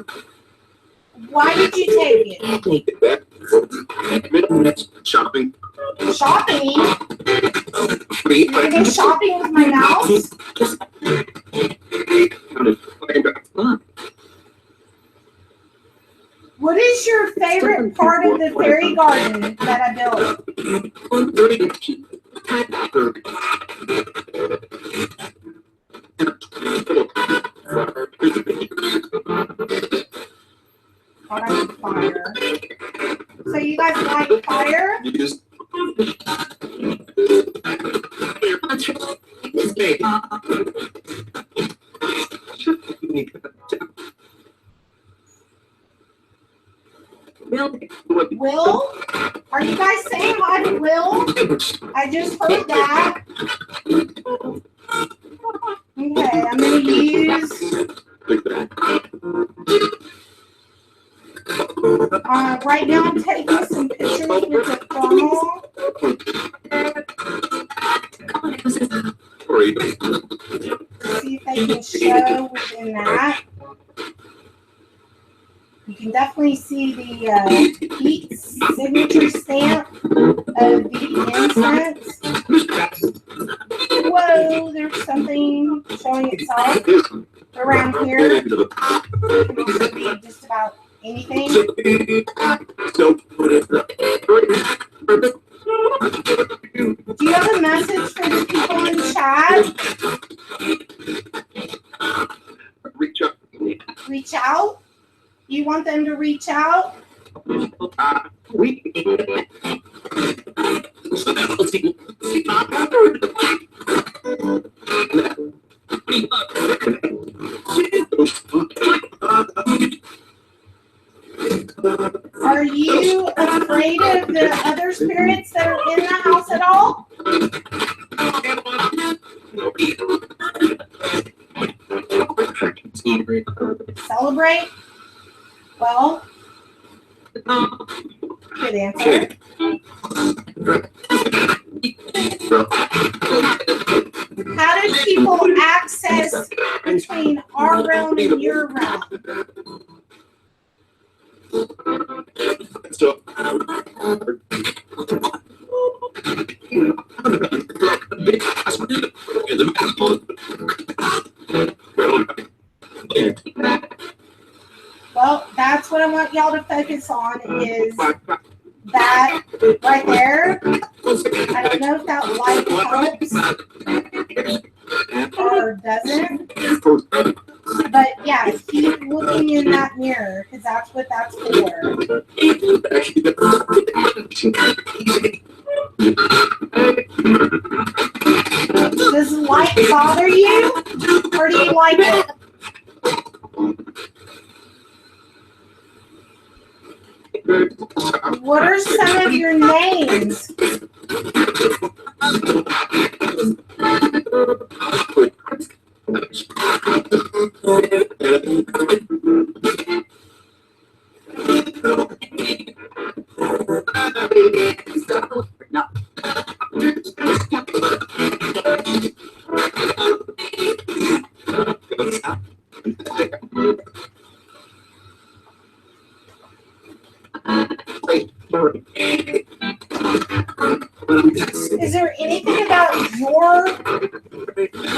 why did you take it? Shopping. Shopping? You're gonna go shopping with my mouse? What is your favorite part of the fairy garden that I built. Thought I need fire. So you guys like fire? Will? Are you guys saying hi to Will? I just heard that. Okay, I'm going to use right now I'm taking some pictures with the thermal. See if they can show within that. You can definitely see the heat signature stamp of the incense. Whoa, there's something showing itself around here. It can also be just about anything. Do you have a message for the people in chat? Reach out? You want them to reach out? Are you afraid of the other spirits that are in the house at all? Celebrate? Well, good answer. How do people access between our realm and your realm? Well, that's what I want y'all to focus on is that right there. I don't know if that light helps or doesn't. But yeah, keep looking in that mirror because that's what that's for. Does light bother you or do you like it? What are some of your names? Is there anything about your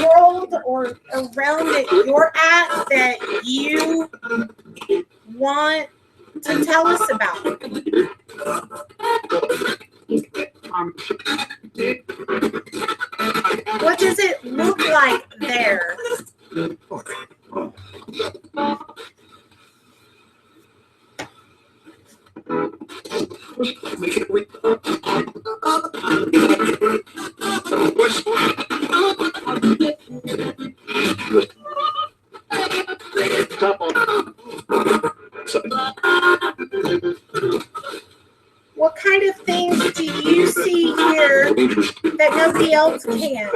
world or around that you're at that you want to tell us about? What does it look like there? What kind of things do you see here that nobody else can?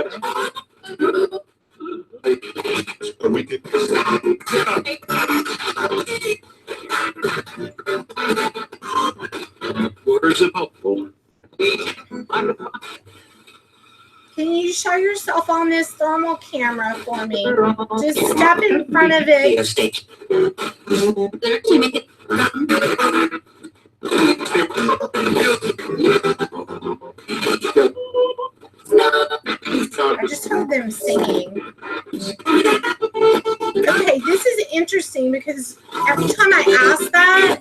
Can you show yourself on this thermal camera for me? Just step in front of it. I just heard them singing. Okay, this is interesting because every time I ask that,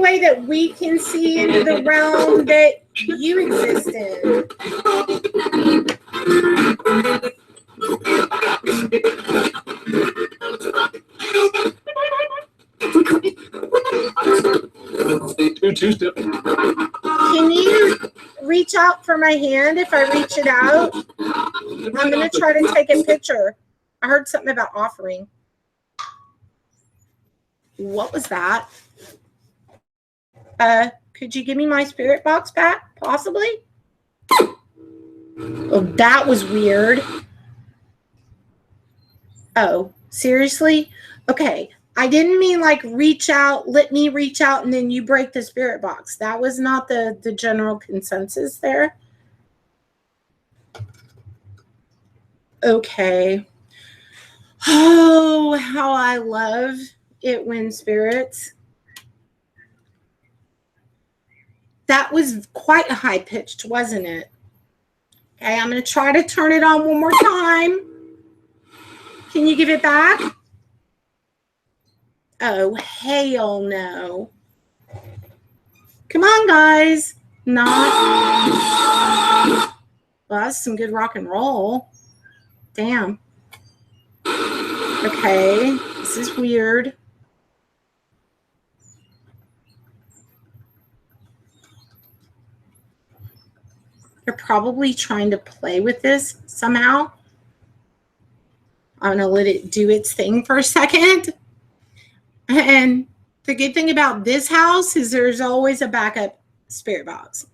way that we can see into the realm that you exist in. Can you reach out for my hand if I reach it out? I'm going to try to take a picture. I heard something about offering. What was that? Could you give me my spirit box back, possibly? Oh, that was weird. Oh, seriously? Okay. I didn't mean like reach out, let me reach out, and then you break the spirit box. That was not the general consensus there. Okay. Oh, how I love it when spirits. That was quite high pitched, wasn't it? Okay, I'm going to try to turn it on one more time. Can you give it back? Oh, hell no. Come on, guys. Not. Well, that's some good rock and roll. Damn. Okay, this is weird. They're probably trying to play with this somehow. I'm going to let it do its thing for a second. And the good thing about this house is there's always a backup spirit box.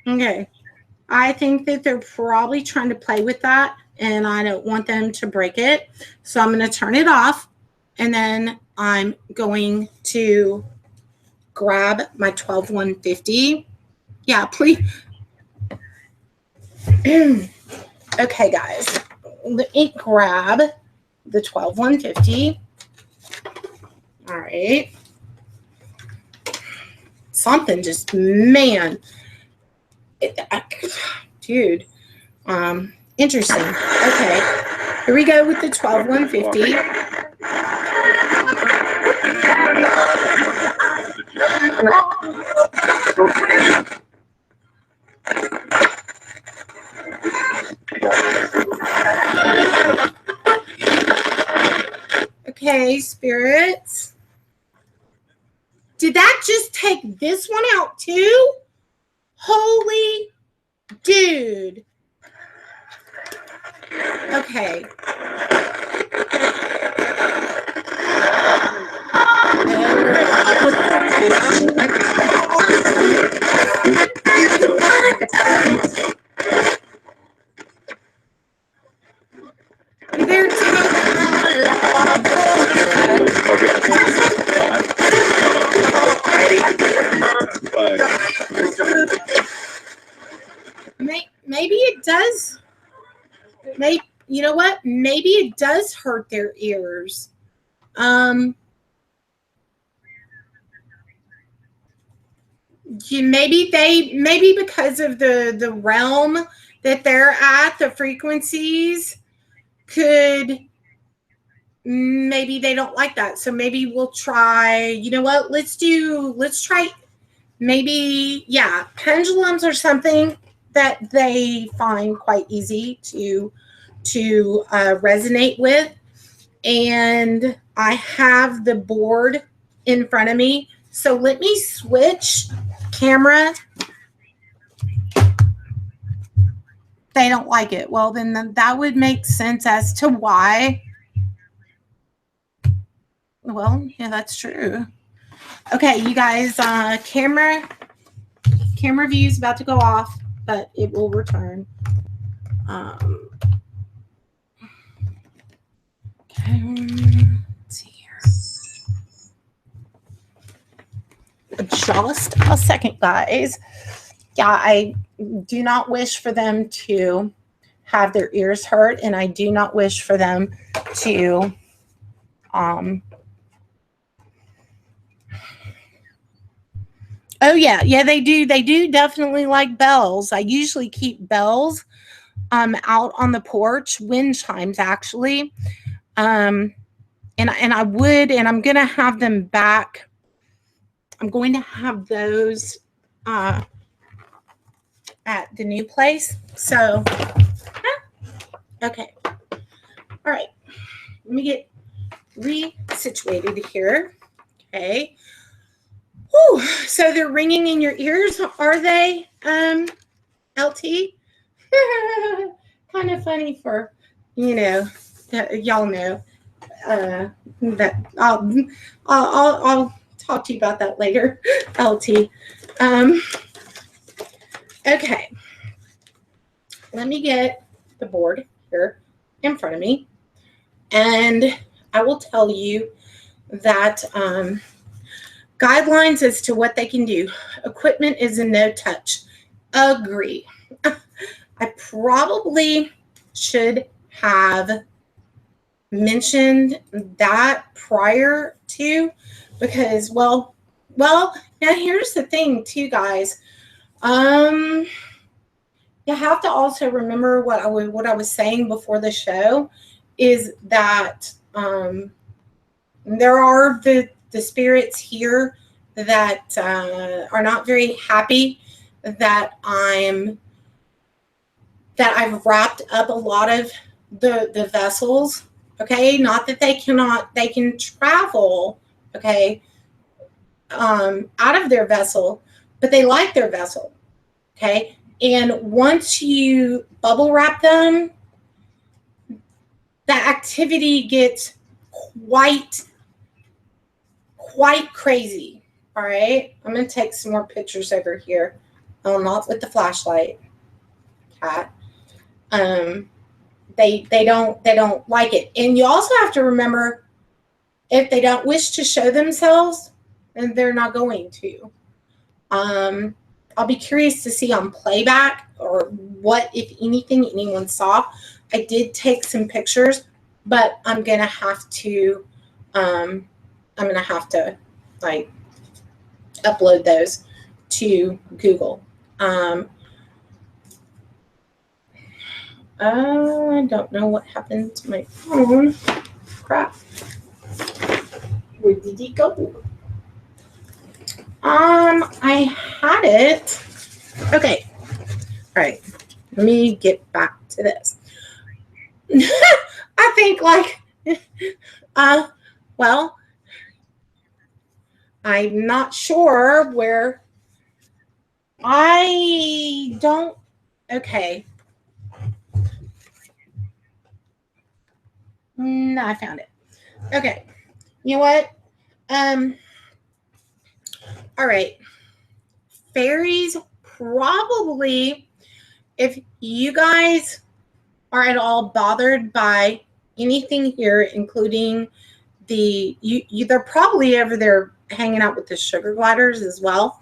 Okay. I think that they're probably trying to play with that, and I don't want them to break it. So I'm going to turn it off, and then I'm going to grab my 12150. Yeah, please. Okay, guys. Let me grab the 12150. All right. Something just, man. Dude. Interesting. Okay. Here we go with the 12150. Okay, spirits. Did that just take this one out too? Holy dude. Okay. They're maybe it does. Maybe, you know what? Maybe it does hurt their ears. Maybe because of the realm that they're at, the frequencies could, maybe they don't like that. So maybe we'll try, you know what? Let's try maybe, yeah, pendulums or something that they find quite easy to resonate with. And I have the board in front of me. So let me switch camera. They don't like it. Well, then that would make sense as to why. Well, yeah, that's true. Okay, you guys, camera view is about to go off, but it will return. Okay, let's see here. Just a second, guys. Yeah, I do not wish for them to have their ears hurt, and I do not wish for them to oh yeah, they do definitely like bells. I usually keep bells out on the porch, wind chimes actually. And I'm gonna have them back I'm going to have those at the new place. So, okay. All right. Let me get resituated here. Okay. Whew. So they're ringing in your ears, are they, LT? Kind of funny for, y'all know that I'll talk to you about that later, LT. Okay. Let me get the board here in front of me, and I will tell you that guidelines as to what they can do. Equipment is a no touch. Agree. I probably should have mentioned that prior to, because well, now here's the thing too, guys. You have to also remember what I was saying before the show is that there are the spirits here that are not very happy that I've wrapped up a lot of the vessels. Okay, not that they can travel, okay, out of their vessel, but they like their vessel, okay? And once you bubble wrap them, the activity gets quite crazy, all right? I'm going to take some more pictures over here. Oh, not with the flashlight, cat. They don't like it. And you also have to remember, if they don't wish to show themselves, then they're not going to. I'll be curious to see on playback or what, if anything, anyone saw. I did take some pictures, but I'm gonna have to like upload those to Google. I don't know what happened to my phone. Crap. Where did it go? I had it. Okay. All right. Let me get back to this. I think well, I'm not sure where I don't. Okay. No, I found it. Okay. You know what? All right. Fairies, probably, if you guys are at all bothered by anything here, including they're probably over there hanging out with the sugar gliders as well.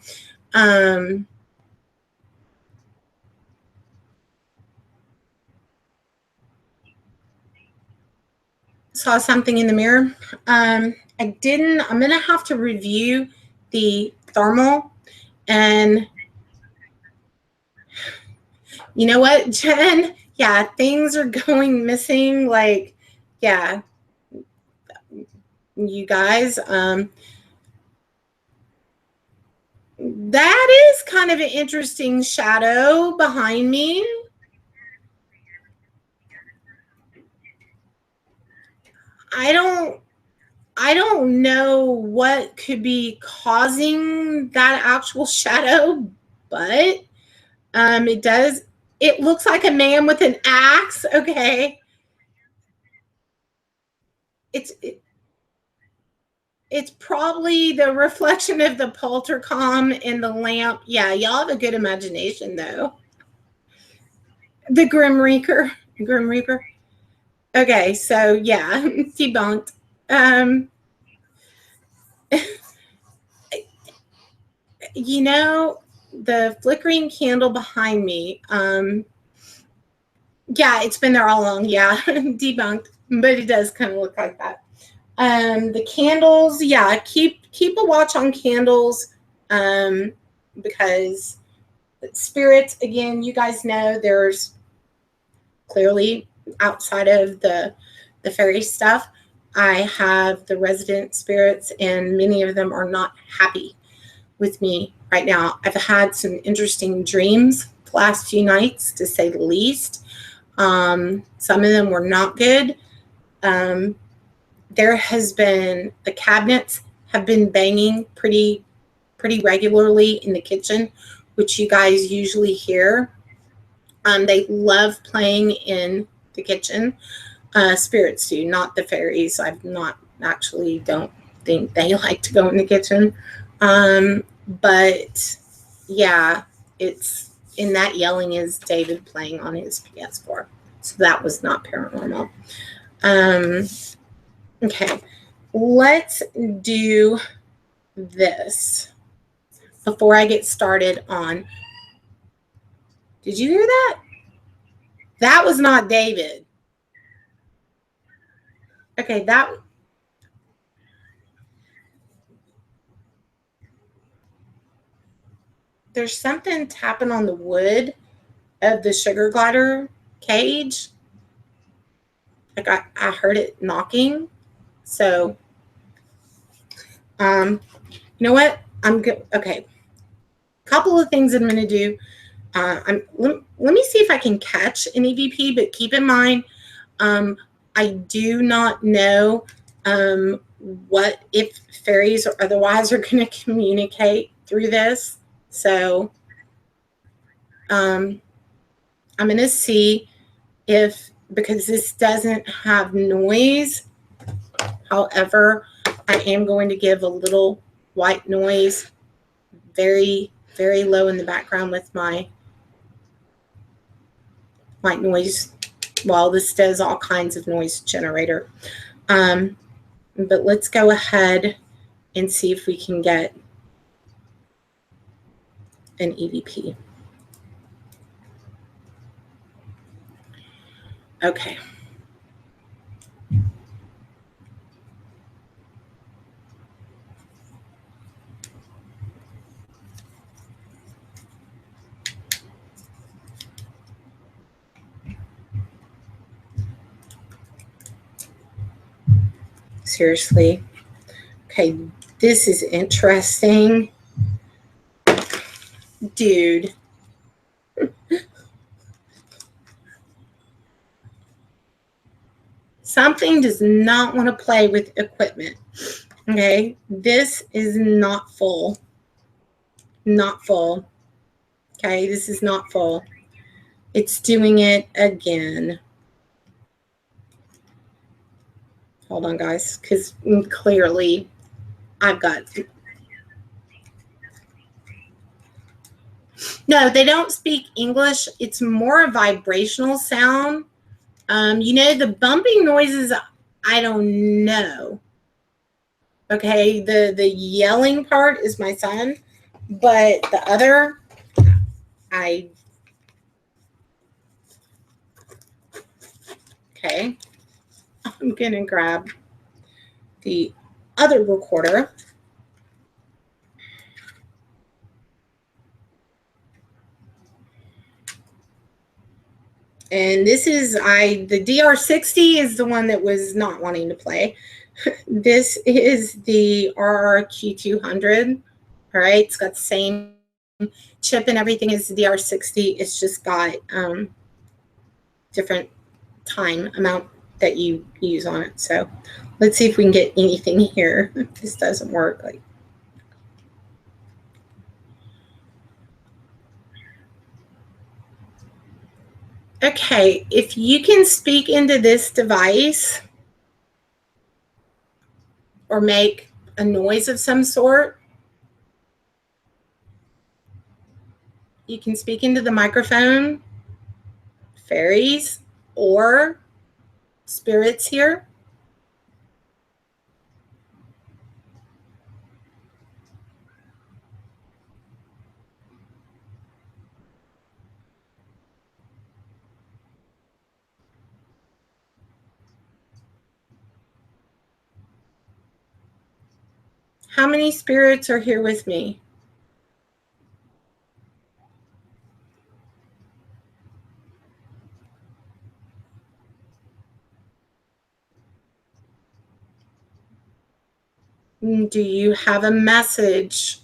Saw something in the mirror. I'm going to have to review the thermal, and you know what, Jen? Yeah, things are going missing. Like, yeah, you guys, that is kind of an interesting shadow behind me. I don't know what could be causing that actual shadow, but it looks like a man with an axe. Okay. It's probably the reflection of the poltercom in the lamp. Yeah, y'all have a good imagination though. The Grim Reaper. Okay, so yeah, debunked. You know, the flickering candle behind me, yeah, it's been there all along. Yeah, debunked, but it does kind of look like that. The candles, yeah, keep a watch on candles, because spirits, again, you guys know there's clearly, outside of the fairy stuff, I have the resident spirits, and many of them are not happy. with me right now. I've had some interesting dreams the last few nights, to say the least. Some of them were not good. There has been, the cabinets have been banging pretty regularly in the kitchen, which you guys usually hear. They love playing in the kitchen. Spirits do, not the fairies. I've not actually don't think they like to go in the kitchen. But yeah, it's in that yelling is David playing on his PS4. So that was not paranormal. Okay, let's do this before I get started on. Did you hear that? That was not David. Okay, there's something tapping on the wood of the sugar glider cage. Like I heard it knocking. So, you know what? I'm good. Okay. Couple of things I'm going to do. Let me see if I can catch an EVP, but keep in mind, I do not know what if fairies or otherwise are going to communicate through this. So I'm going to see if, because this doesn't have noise. However, I am going to give a little white noise, very, very low in the background with my white noise. Well, this does all kinds of noise generator. But let's go ahead and see if we can get an EVP. Okay. Seriously. Okay, this is interesting. Dude. Something does not want to play with equipment. Okay, this is not full. Not full. Okay, this is not full. It's doing it again. Hold on, guys, because clearly I've got... No, they don't speak English. It's more a vibrational sound. You know, the bumping noises, I don't know. Okay, the yelling part is my son, but the other, okay. I'm going to grab the other recorder. And this is, the DR60 is the one that was not wanting to play. This is the RRQ200. All right, it's got the same chip and everything as the DR60. It's just got different time amount that you use on it. So let's see if we can get anything here. This doesn't work. Like, okay, if you can speak into this device or make a noise of some sort, you can speak into the microphone, fairies or spirits here. How many spirits are here with me? Do you have a message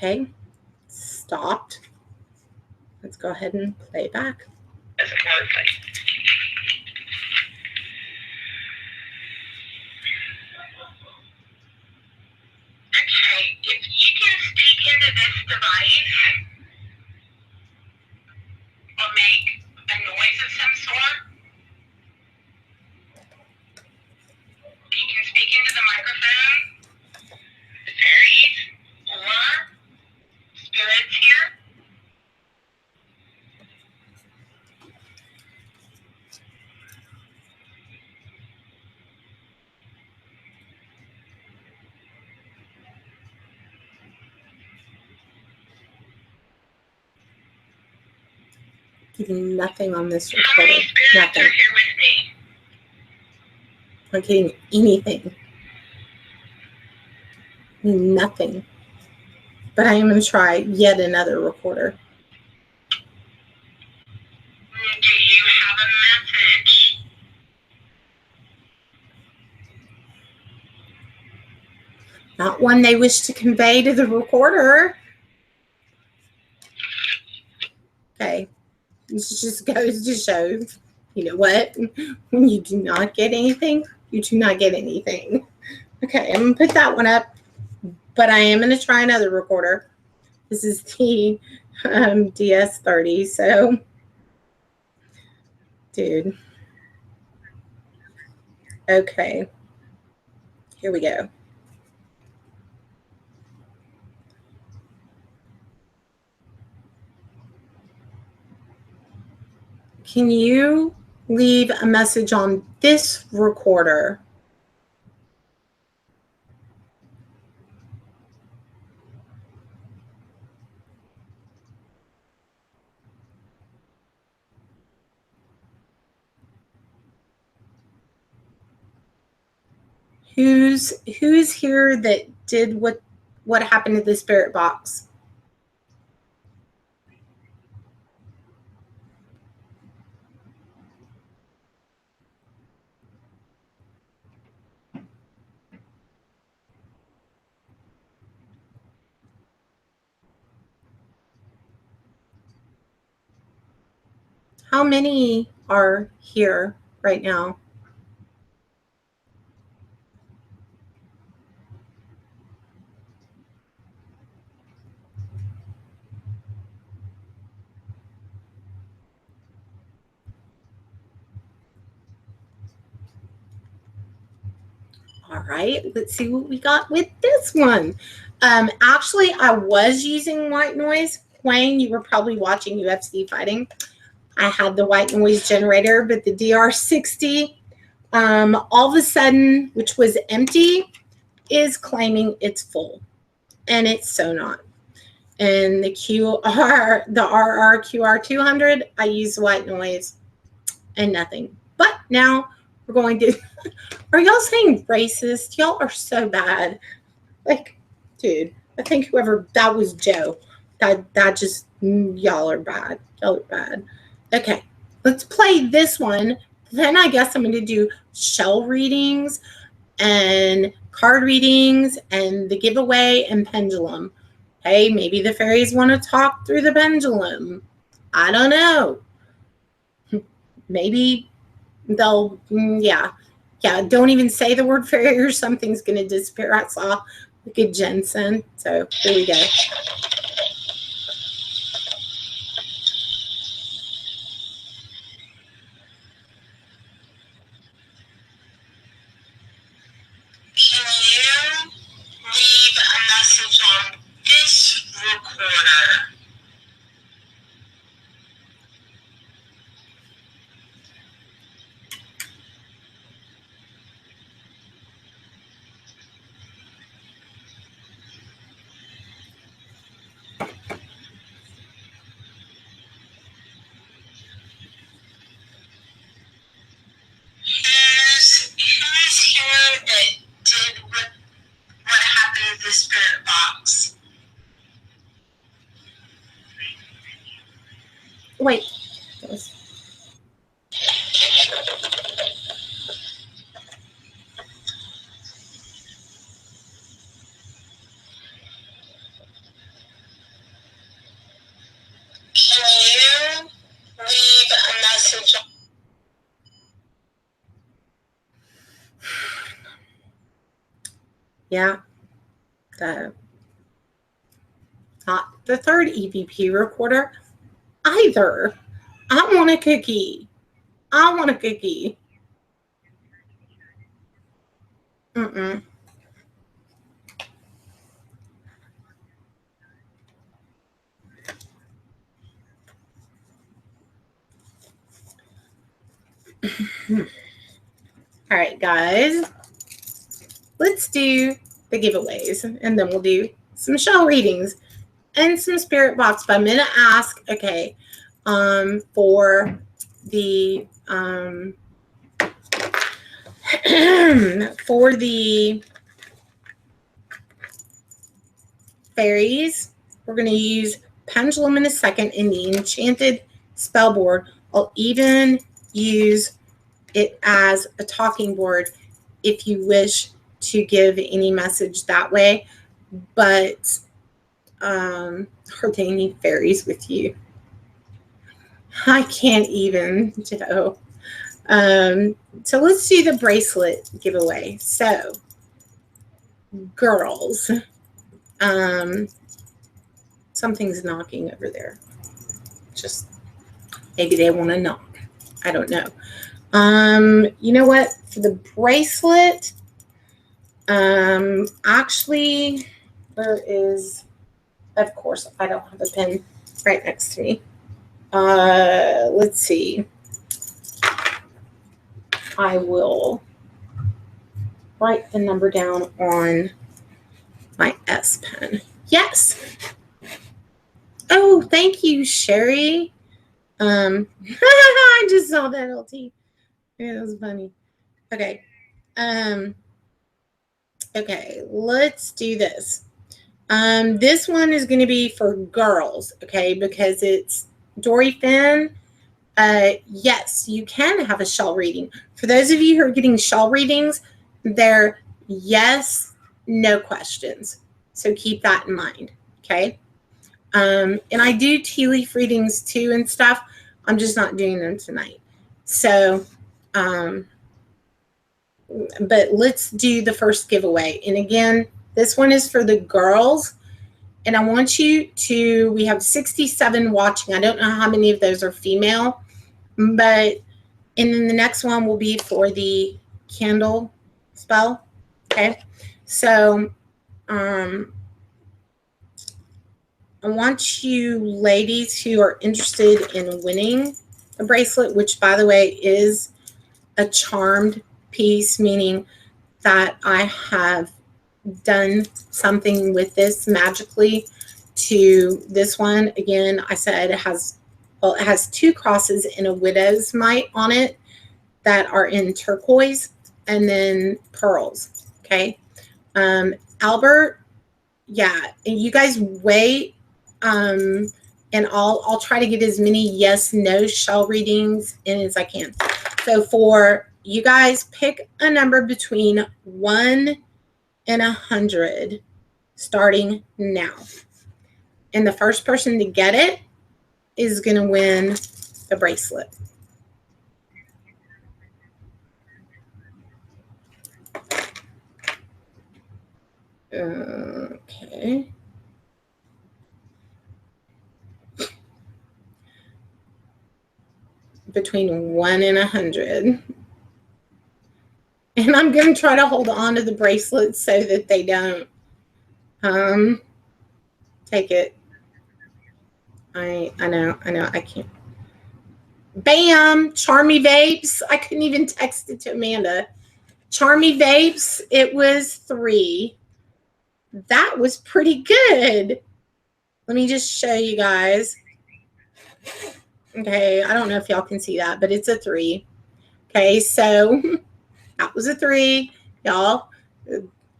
Okay, stopped. Let's go ahead and play back. As a wordplay. Okay, if you can speak into this device or make a noise of some sort, you can speak into the microphone, the fairies, or spirits here. Getting nothing on this How many recorder. spirits Nothing. are here with me? Not getting anything. Nothing. But I am going to try yet another recorder. Do you have a message? Not one they wish to convey to the recorder. Okay. This just goes to show, you know what? When you do not get anything, you do not get anything. Okay, I'm going to put that one up. But I am going to try another recorder. This is the DS30. So, dude. Okay. Here we go. Can you leave a message on this recorder? Who's here that did what happened to the spirit box? How many are here right now? All right, let's see what we got with this one. Actually, I was using white noise. Wayne, you were probably watching UFC fighting. I had the white noise generator, but the DR60, all of a sudden, which was empty, is claiming it's full, and it's so not. And the RRQR 200, I use white noise and nothing. But now we're going to. Are y'all saying racist? Y'all are so bad. Like, dude, I think whoever that was Joe. That just y'all are bad. Y'all are bad. Okay, let's play this one. Then I guess I'm going to do shell readings and card readings and the giveaway and pendulum. Hey, maybe the fairies want to talk through the pendulum. I don't know. Maybe they'll, yeah, don't even say the word fairy or something's going to disappear. I saw a good Jensen. So here we go. Can you leave a message on this recorder? Who's here that did what happened to the spirit box? Wait. Yeah, not the third EVP recorder either. I want a cookie. I want a cookie. Mm-mm. All right, guys. Let's do the giveaways, and then we'll do some shell readings and some spirit box. But I'm going to ask, okay, for the for the fairies, we're going to use pendulum in a second in the enchanted spell board. I'll even use it as a talking board if you wish to give any message that way. But are there any fairies with you? I can't even, Joe. So let's do the bracelet giveaway. So, girls, something's knocking over there. Just maybe they want to knock. I don't know. You know what? For the bracelet, actually, there is, of course, I don't have a pen right next to me. Let's see. I will write the number down on my S pen. Yes. Oh, thank you, Sherry. I just saw that, LT. Yeah, that was funny. Okay. Okay, let's do this. This one is going to be for girls, okay, because it's Dory Finn. Yes, you can have a shell reading. For those of you who are getting shell readings, they're yes, no questions. So keep that in mind, okay? And I do tea leaf readings too and stuff. I'm just not doing them tonight. So, but let's do the first giveaway. And again, this one is for the girls. And I want you to, we have 67 watching. I don't know how many of those are female, but, and then the next one will be for the candle spell. Okay. So, I want you ladies who are interested in winning a bracelet, which by the way is a charmed piece, meaning that I have done something with this magically to this one. Again, I said it has, well, it has two crosses and a widow's mite on it that are in turquoise and then pearls. Okay. Albert, yeah, and you guys wait. And I'll try to get as many yes, no shell readings in as I can. So for you guys, pick a number between 1 and 100 starting now. And the first person to get it is going to win the bracelet. Okay. Between 1 and 100. And I'm going to try to hold on to the bracelet so that they don't take it. I know, I can't. Bam! Charmy Vapes. I couldn't even text it to Amanda. Charmy Vapes, it was 3. That was pretty good. Let me just show you guys. Okay, I don't know if y'all can see that, but it's a 3. Okay, so that was a 3, y'all.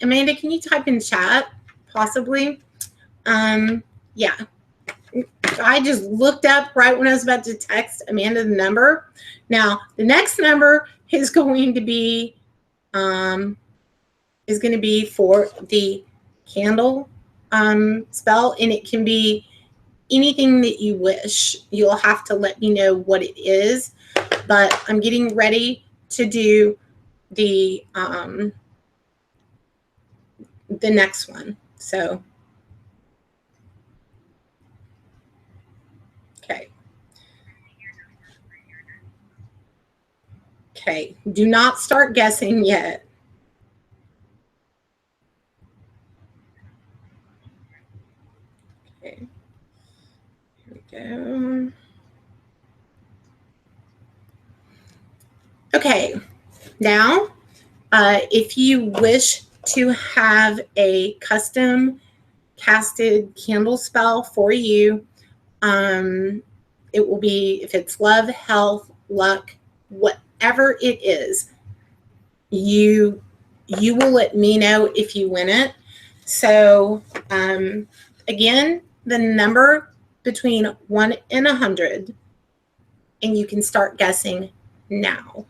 Amanda, can you type in chat, possibly? Yeah. I just looked up right when I was about to text Amanda the number. Now, the next number is going to be for the candle spell, and it can be anything that you wish. You'll have to let me know what it is, but I'm getting ready to do the the next one. So, okay. Okay, do not start guessing yet. Okay, here we go. Okay, now, if you wish to have a custom casted candle spell for you, it will be, if it's love, health, luck, whatever it is, you will let me know if you win it. So again, the number between 1 and 100, and you can start guessing now.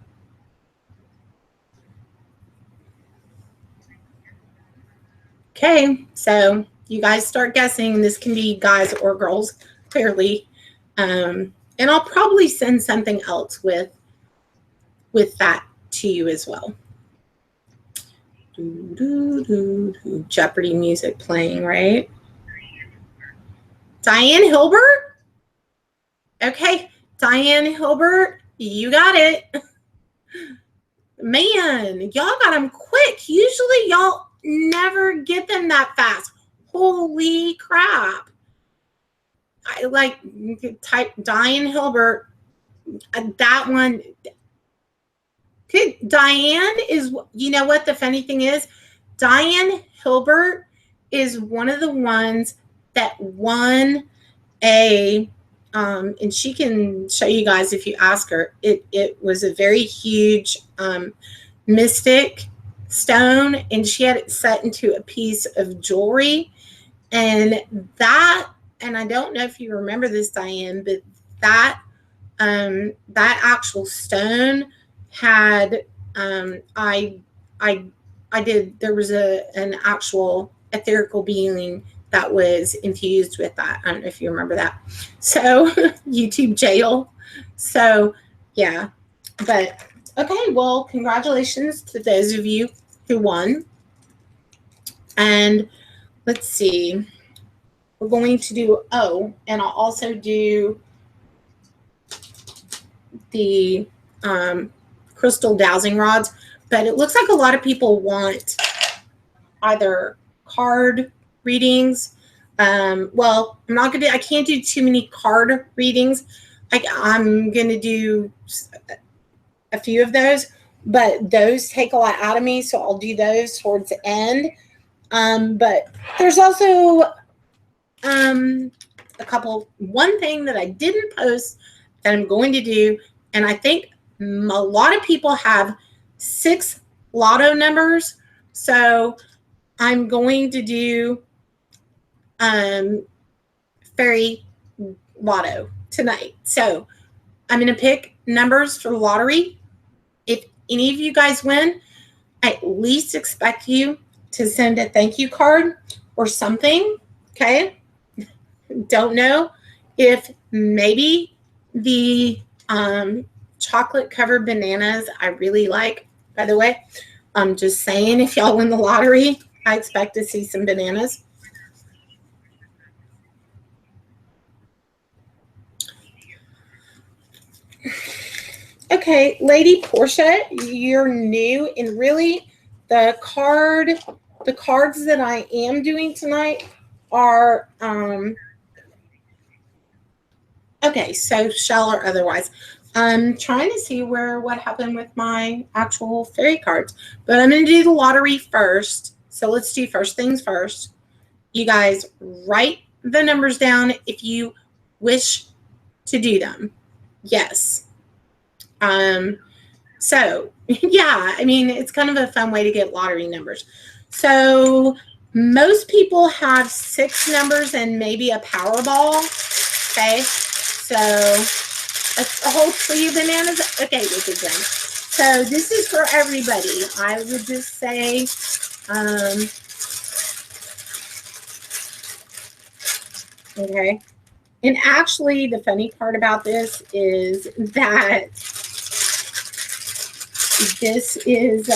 Okay, so you guys start guessing. This can be guys or girls, clearly. And I'll probably send something else with that to you as well. Jeopardy music playing, right? Diane Hilbert? Okay, Diane Hilbert, you got it. Man, y'all got them quick. Usually y'all never get them that fast. Holy crap. I like, you could type Diane Hilbert. That one. Good. Diane is, you know what the funny thing is? Diane Hilbert is one of the ones that won a, and she can show you guys if you ask her. It was a very huge mystic stone, and she had it set into a piece of jewelry. And that, and I don't know if you remember this, Diane, but that actual stone had, I did, there was an actual etherical being that was infused with that. I don't know if you remember that. So YouTube jail. So yeah, but okay, well, congratulations to those of you who won. And let's see, we're going to do, oh, and I'll also do the crystal dowsing rods, but it looks like a lot of people want either card readings. Well, I can't do too many card readings. I'm going to do a few of those, but those take a lot out of me, so I'll do those towards the end. But there's also one thing that I didn't post that I'm going to do, and I think a lot of people have 6 lotto numbers, so I'm going to do fairy lotto tonight. So I'm going to pick numbers for lottery. If any of you guys win, I at least expect you to send a thank you card or something. Okay. Don't know if maybe the chocolate covered bananas I really like, by the way. I'm just saying, if y'all win the lottery, I expect to see some bananas. Okay, Lady Portia, you're new, and really the cards that I am doing tonight are okay, so shell or otherwise. I'm trying to see what happened with my actual fairy cards, but I'm going to do the lottery first. So let's do first things first. You guys write the numbers down if you wish to do them. Yes. So yeah, I mean, it's kind of a fun way to get lottery numbers. So most people have 6 numbers and maybe a Powerball. Okay. So a whole tree of bananas. Okay, we could drink. So this is for everybody. I would just say, okay. And actually, the funny part about this is that this is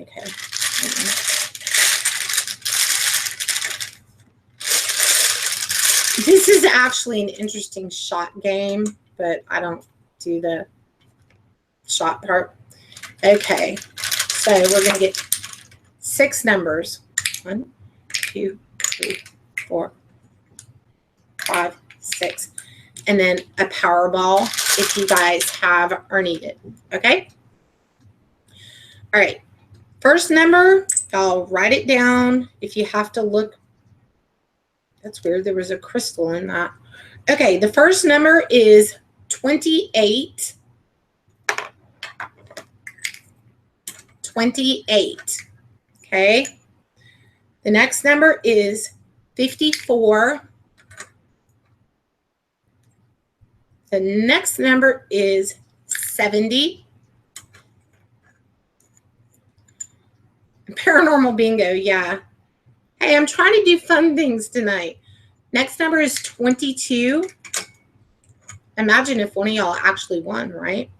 Okay. This is actually an interesting shot game, but I don't do the shot part. Okay, so we're going to get 6 numbers. 1, 2, 3, 4, 5, 6. And then a Powerball if you guys have or need it. Okay? All right. First number, I'll write it down. If you have to look, that's weird. There was a crystal in that. Okay, the first number is 28. 28. Okay. The next number is 54. The next number is 70. Paranormal bingo, yeah. Hey, I'm trying to do fun things tonight. Next number is 22. Imagine if one of y'all actually won, right?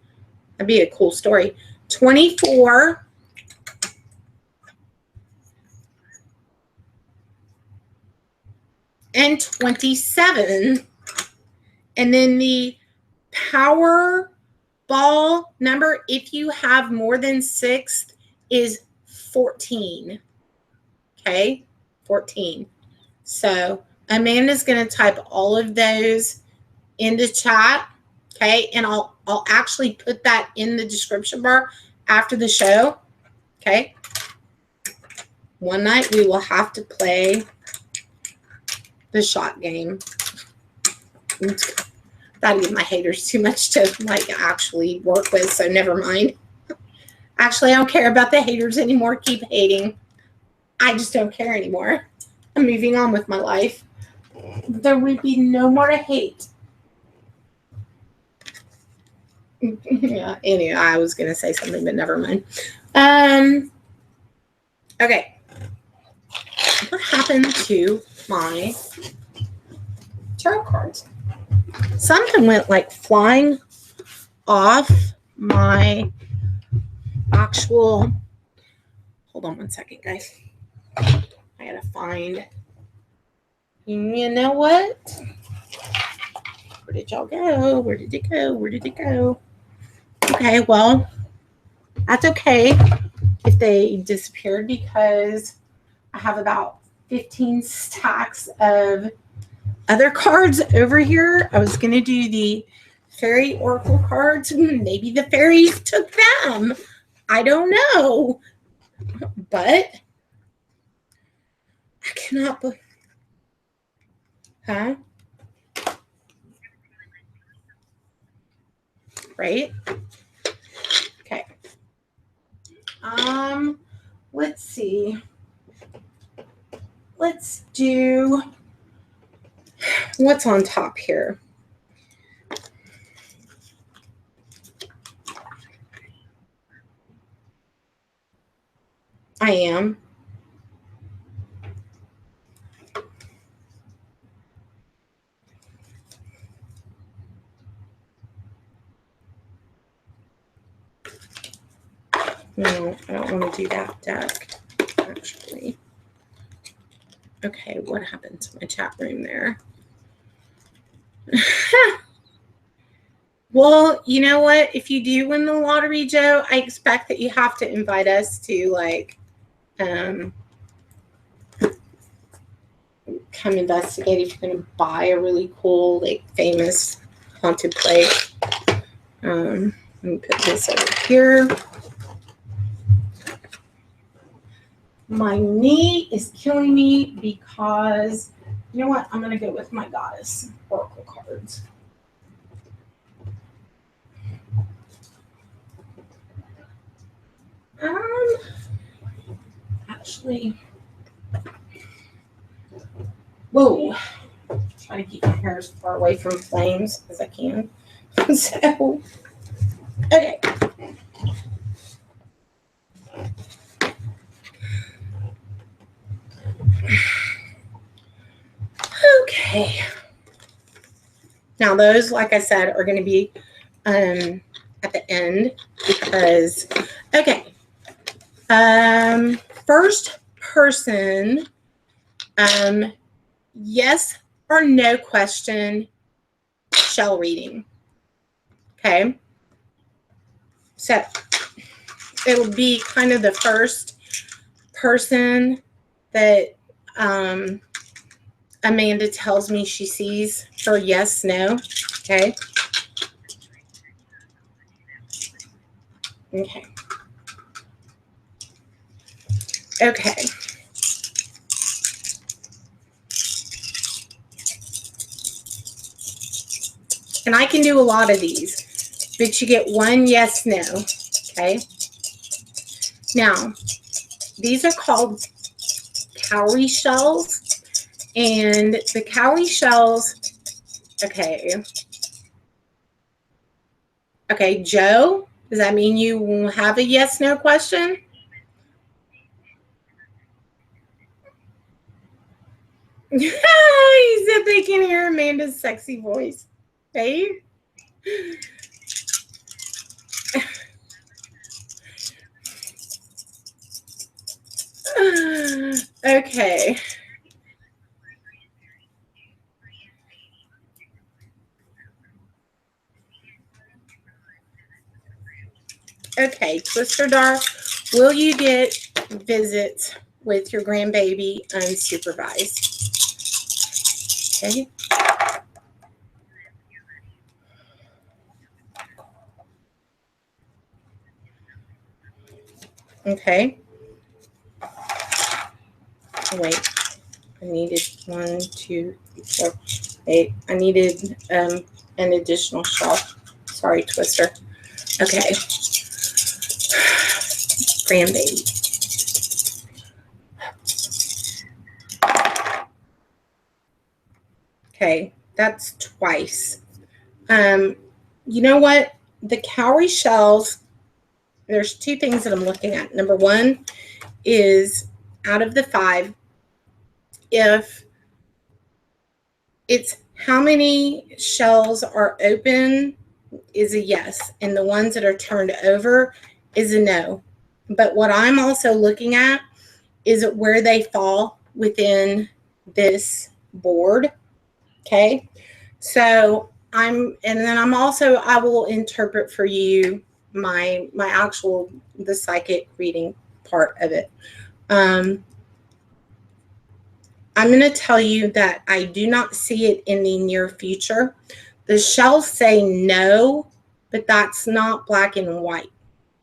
That'd be a cool story. 24. And 27. And then the Powerball number, if you have more than 6, is 14. Okay, 14. So Amanda's going to type all of those into chat. Okay, and I'll actually put that in the description bar after the show. Okay. One night we will have to play the shot game. That'd give my haters too much to like actually work with, so never mind. Actually, I don't care about the haters anymore. Keep hating. I just don't care anymore. I'm moving on with my life. There would be no more to hate. Yeah, anyway, I was going to say something, but never mind. Okay. What happened to my tarot cards? Something went like flying off my actual. Hold on one second, guys. I gotta find. You know what? Where did y'all go? Where did it go? Where did it go? Okay, well, that's okay if they disappeared because I have about 15 stacks of other cards over here. I was going to do the fairy oracle cards. Maybe the fairies took them. I don't know. But I cannot believe. Huh? Right? Okay. Let's see. Let's do what's on top here. I am. No, I don't want to do that deck, actually. Okay, what happened to my chat room there? Well, you know what? If you do win the lottery, Joe, I expect that you have to invite us to, like, come investigate if you're going to buy a really cool, like, famous haunted place. Let me put this over here. My knee is killing me because, you know what? I'm going to go with my goddess oracle cards. Actually, whoa. Trying to keep my hair as far away from flames as I can. So, okay. Okay. Now those, like I said, are going to be at the end because, okay. First person, yes or no question, shell reading. Okay. So it'll be kind of the first person that Amanda tells me she sees for yes, no. Okay. Okay. Okay. And I can do a lot of these, but you get one yes, no. Okay. Now, these are called cowrie shells. And the cowrie shells, okay. Okay, Joe, does that mean you have a yes, no question? He said they can hear Amanda's sexy voice. Okay. Okay. Okay, Twister Dar, will you get visits with your grandbaby unsupervised? Okay. Okay. Wait, I needed 1, 2, 3, 4, 8. I needed an additional shell. Sorry, Twister. Okay. Grandbaby. Okay, that's twice. You know what? The cowrie shells, there's two things that I'm looking at. Number one is out of the 5, if it's how many shells are open is a yes, and the ones that are turned over is a no. But what I'm also looking at is where they fall within this board. Okay, so I will interpret for you my actual the psychic reading part of it. I'm going to tell you that I do not see it in the near future. The shells say no, but that's not black and white.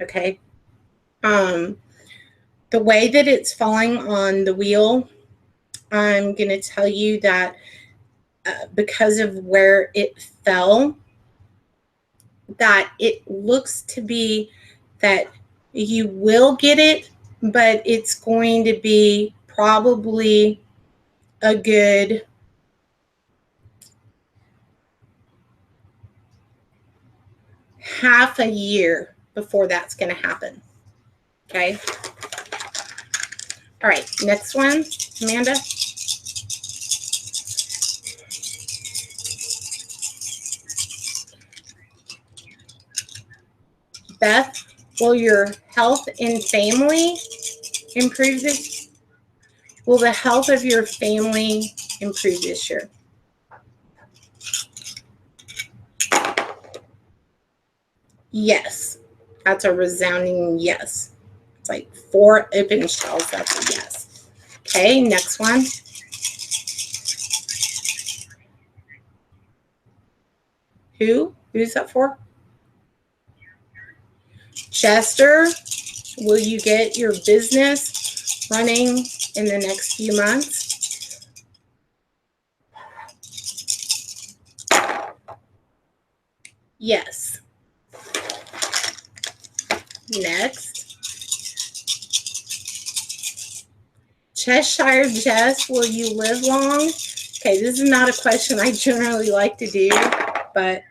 Okay. The way that it's falling on the wheel, I'm going to tell you that because of where it fell, that it looks to be that you will get it, but it's going to be probably a good half a year before that's going to happen. Okay. All right. Next one, Amanda. Beth, will your health and family improve this? Will the health of your family improve this year? Yes. That's a resounding yes. It's like 4 open shells. That's a yes. Okay, next one. Who's that for? Chester, will you get your business running in the next few months? Yes. Next. Cheshire Jess, will you live long? Okay, this is not a question I generally like to do, but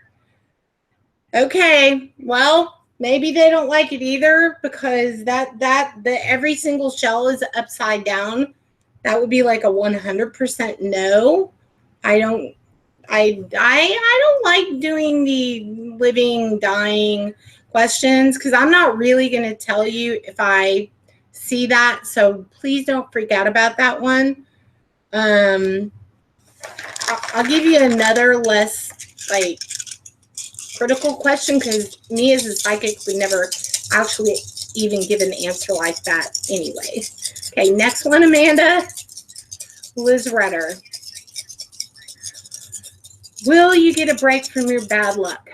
okay. Well, maybe they don't like it either because every single shell is upside down. That would be like a 100% no. I don't like doing the living, dying questions because I'm not really going to tell you if I see that. So please don't freak out about that one. I'll give you another less like critical question, because me as a psychic would never actually even give an answer like that anyway. Okay, next one, Amanda. Liz Redder. Will you get a break from your bad luck?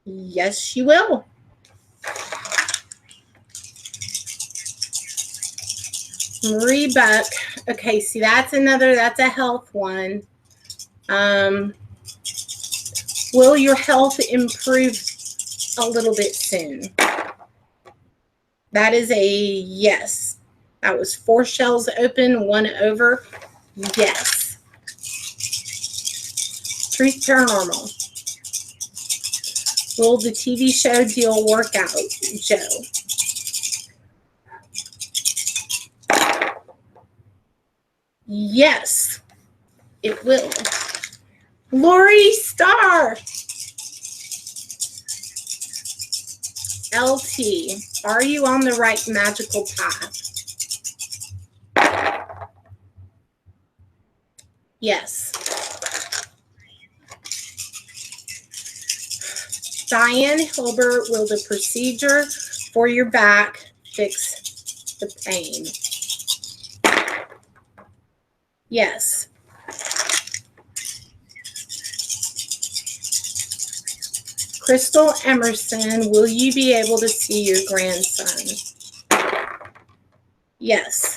Yes, you will. Marie Buck. Okay, see, that's a health one. Will your health improve a little bit soon? That is a yes. That was 4 shells open, 1 over. Yes. Truth Paranormal. Will the TV show deal work out, Joe? Yes, it will. Lori Starr. LT, are you on the right magical path? Yes. Diane Hilbert, will the procedure for your back fix the pain? Yes. Crystal Emerson, will you be able to see your grandson? Yes.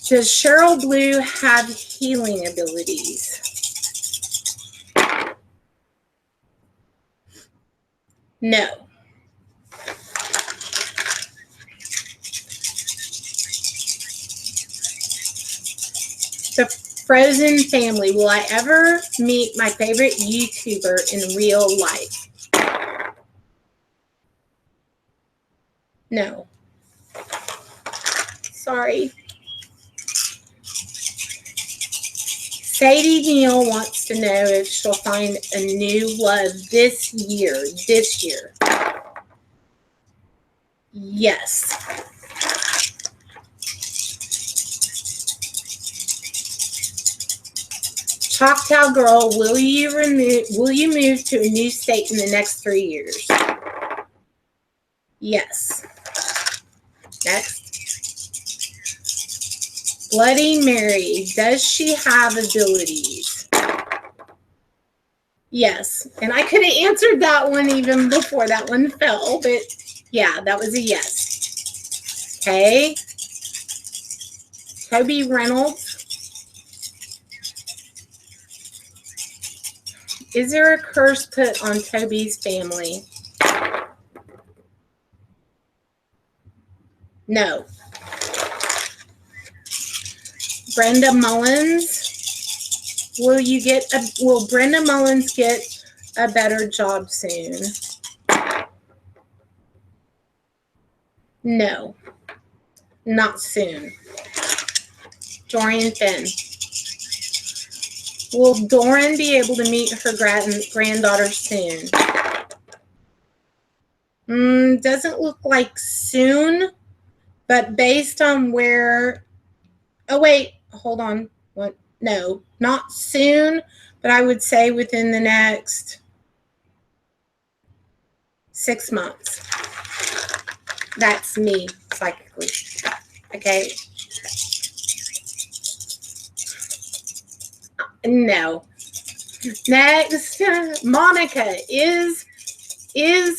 Does Cheryl Blue have healing abilities? No. The Frozen Family, will I ever meet my favorite YouTuber in real life? No. Sorry. Sadie Neal wants to know if she'll find a new love this year. Yes. Choctaw Girl, will you move to a new state in the next 3 years? Yes. Next. Bloody Mary, does she have abilities? Yes. And I could have answered that one even before that one fell, but yeah, that was a yes. Okay. Toby Reynolds. Is there a curse put on Toby's family? No. Brenda Mullins, will Brenda Mullins get a better job soon? No, not soon. Dorian Finn. Will Doran be able to meet her granddaughter soon? Doesn't look like soon, but based on where... Oh, wait. Hold on. What? No, not soon, but I would say within the next 6 months. That's me psychically. Okay. No. Next, Monica, is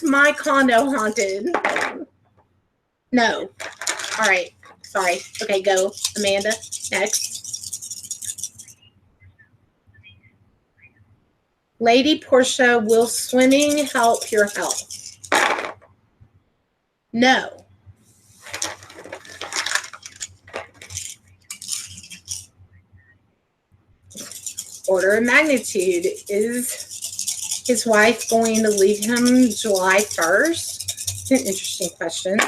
my condo haunted? No. All right. Sorry. Okay, go, Amanda. Next. Lady Portia, will swimming help your health? No. Order of magnitude, is his wife going to leave him July 1st? It's an interesting question.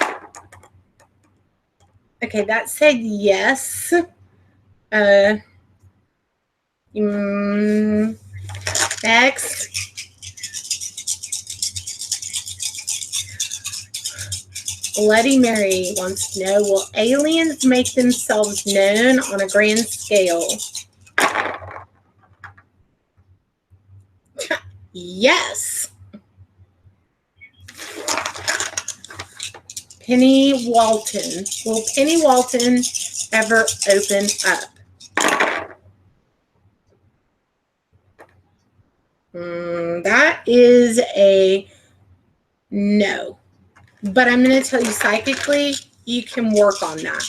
Okay, that said yes. Next. Bloody Mary wants to know, will aliens make themselves known on a grand scale? Yes. Penny Walton. Will Penny Walton ever open up? That is a no. But I'm going to tell you psychically, you can work on that.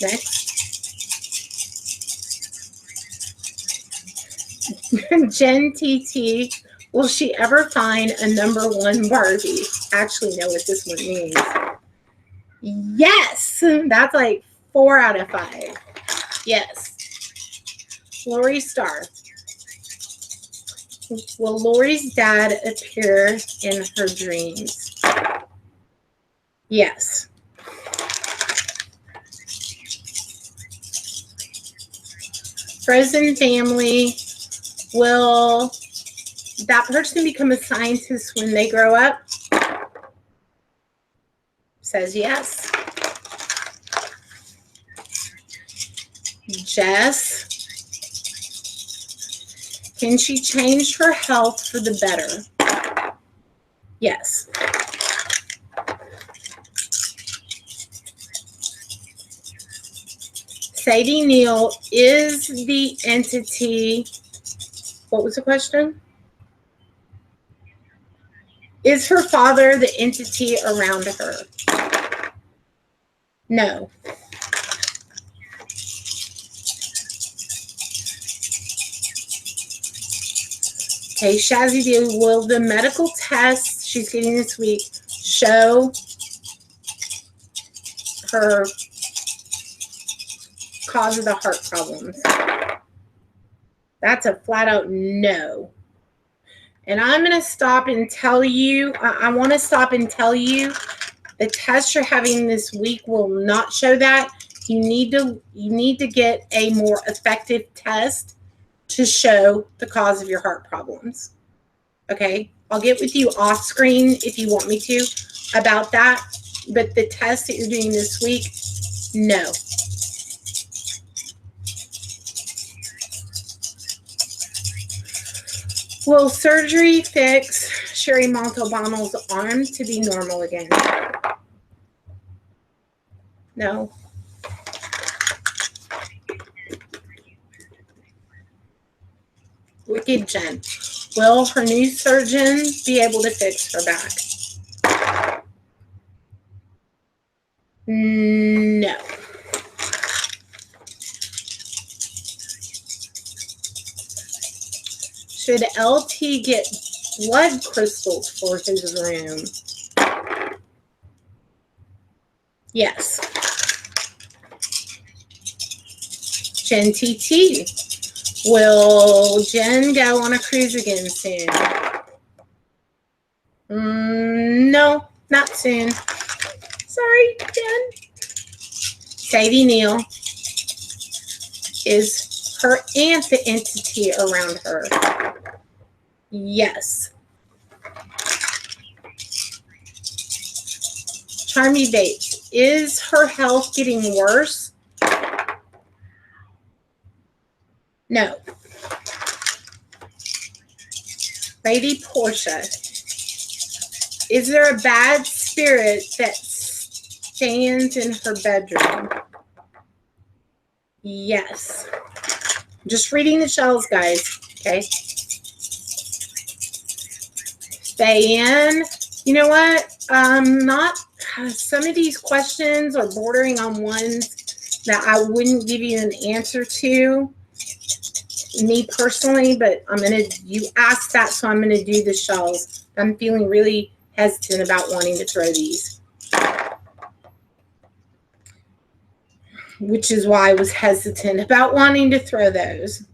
Next. Jen TT, will she ever find a #1 Barbie? Actually know what this one means. Yes, that's like 4 out of 5. Yes. Lori Starr, will Lori's dad appear in her dreams? Yes. Frozen family, will that person become a scientist when they grow up? Says yes. Jess, can she change her health for the better? Yes. Sadie Neal is the entity. What was the question? Is her father the entity around her? No. Okay, Shazzy D, will the medical test she's getting this week show her cause of the heart problems? That's a flat out no. And I'm going to stop and tell you, I want to stop and tell you, the test you're having this week will not show that. You need to get a more effective test to show the cause of your heart problems. Okay? I'll get with you off screen if you want me to about that. But the test that you're doing this week, no. Will surgery fix Sherry Montalbano's arm to be normal again? No. Wicked Jen. Will her new surgeon be able to fix her back? No. Should LT get blood crystals for his room? Yes. Jen TT. Will Jen go on a cruise again soon? No, not soon. Sorry, Jen. Sadie Neal. Is her aunt the entity around her? Yes. Charmy Bates. Is her health getting worse? No. Lady Portia. Is there a bad spirit that stands in her bedroom? Yes. Just reading the shells, guys. Okay. Diane, you know what? Not some of these questions are bordering on ones that I wouldn't give you an answer to, me personally, but you asked that, so I'm gonna do the shells. I'm feeling really hesitant about wanting to throw these, which is why I was hesitant about wanting to throw those.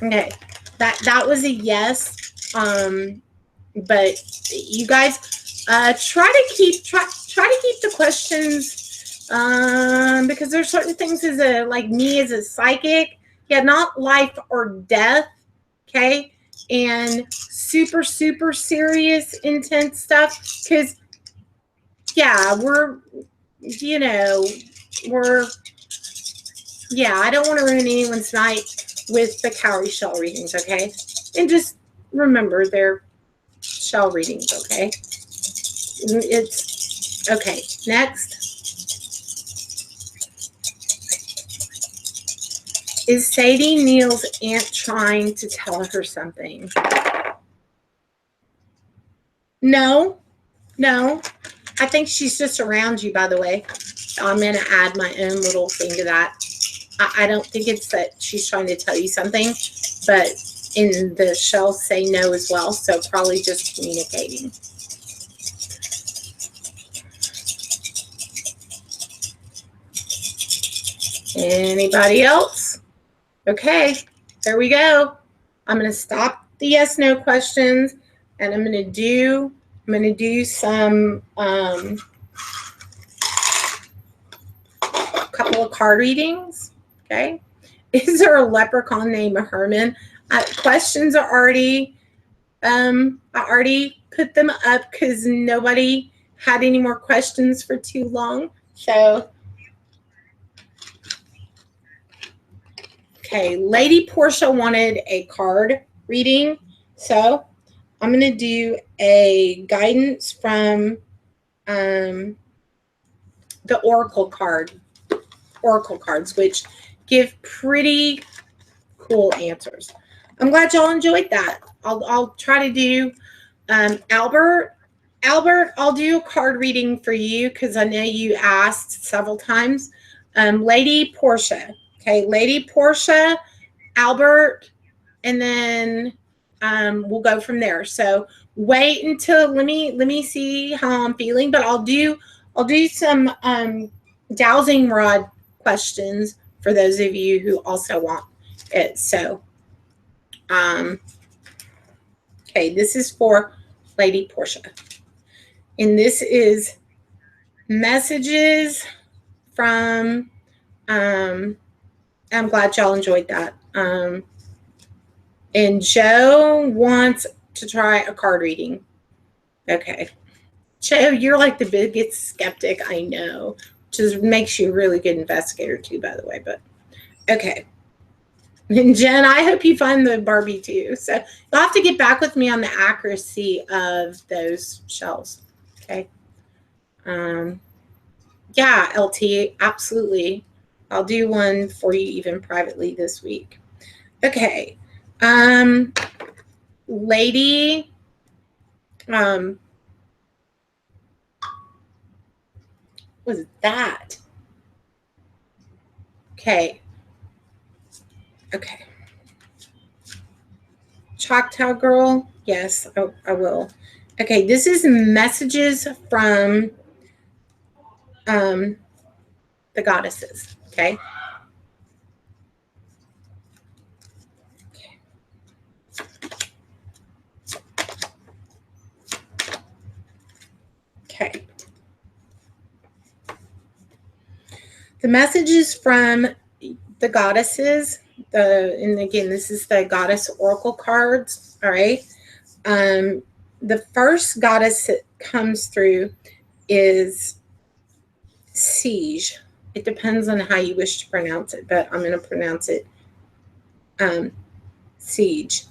Okay, that was a yes. But you guys try to keep the questions because there's certain things as a me as a psychic, not life or death, okay, and super serious intense stuff, because yeah, I don't want to ruin anyone's night with the cowrie shell readings, okay? And just remember they're shell readings, okay? It's okay. Next. Is Sadie Neal's aunt trying to tell her something? No. I think she's just around you, by the way. I'm going to add my own little thing to that. I don't think it's that she's trying to tell you something, but in the shells say no as well, so probably just communicating. Anybody else? Okay, there we go. I'm going to stop the yes/no questions, and I'm going to do some couple of card readings. Okay, is there a leprechaun named Herman? Questions are already I already put them up because nobody had any more questions for too long. So, okay, Lady Portia wanted a card reading. So I'm going to do a guidance from the Oracle cards, which give pretty cool answers. I'm glad y'all enjoyed that. I'll try to do Albert, I'll do a card reading for you because I know you asked several times. Lady Portia. Okay, Lady Portia, Albert, and then we'll go from there. So wait until let me see how I'm feeling, but I'll do some dowsing rod questions for those of you who also want it. So okay, this is for Lady Portia. And this is messages from I'm glad y'all enjoyed that. And Joe wants to try a card reading. Okay. Joe, you're like the biggest skeptic I know, which makes you a really good investigator too, by the way. But okay. And Jen, I hope you find the Barbie too. So you'll have to get back with me on the accuracy of those shells. Okay. Yeah, LT, absolutely. I'll do one for you even privately this week. Okay. Lady, what was that? Okay. Okay. Choctaw Girl, yes, I will. Okay, this is messages from the goddesses, okay? Okay. The messages from the goddesses, and again, this is the goddess oracle cards, all right? The first goddess that comes through is Siege. It depends on how you wish to pronounce it, but I'm going to pronounce it Siege.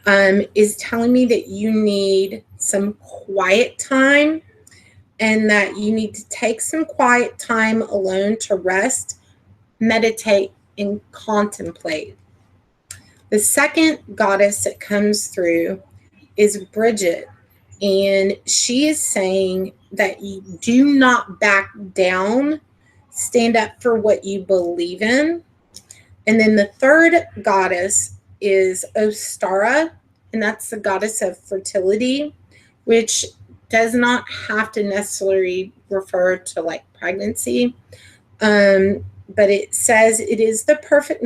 Is telling me that you need some quiet time and that you need to take some quiet time alone to rest, meditate, and contemplate. The second goddess that comes through is Bridget, and she is saying that you do not back down, stand up for what you believe in. And then the third goddess is Ostara, and that's the goddess of fertility, which does not have to necessarily refer to like pregnancy. But it says it is the perfect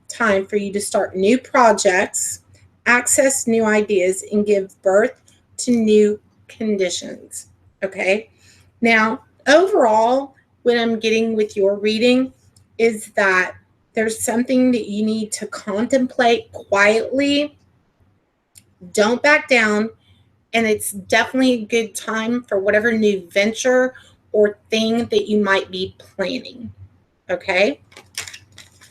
time for you to start new projects, access new ideas, and give birth to new conditions. Okay. Now, overall, what I'm getting with your reading is that there's something that you need to contemplate quietly. Don't back down. and it's definitely a good time for whatever new venture or thing that you might be planning. Okay?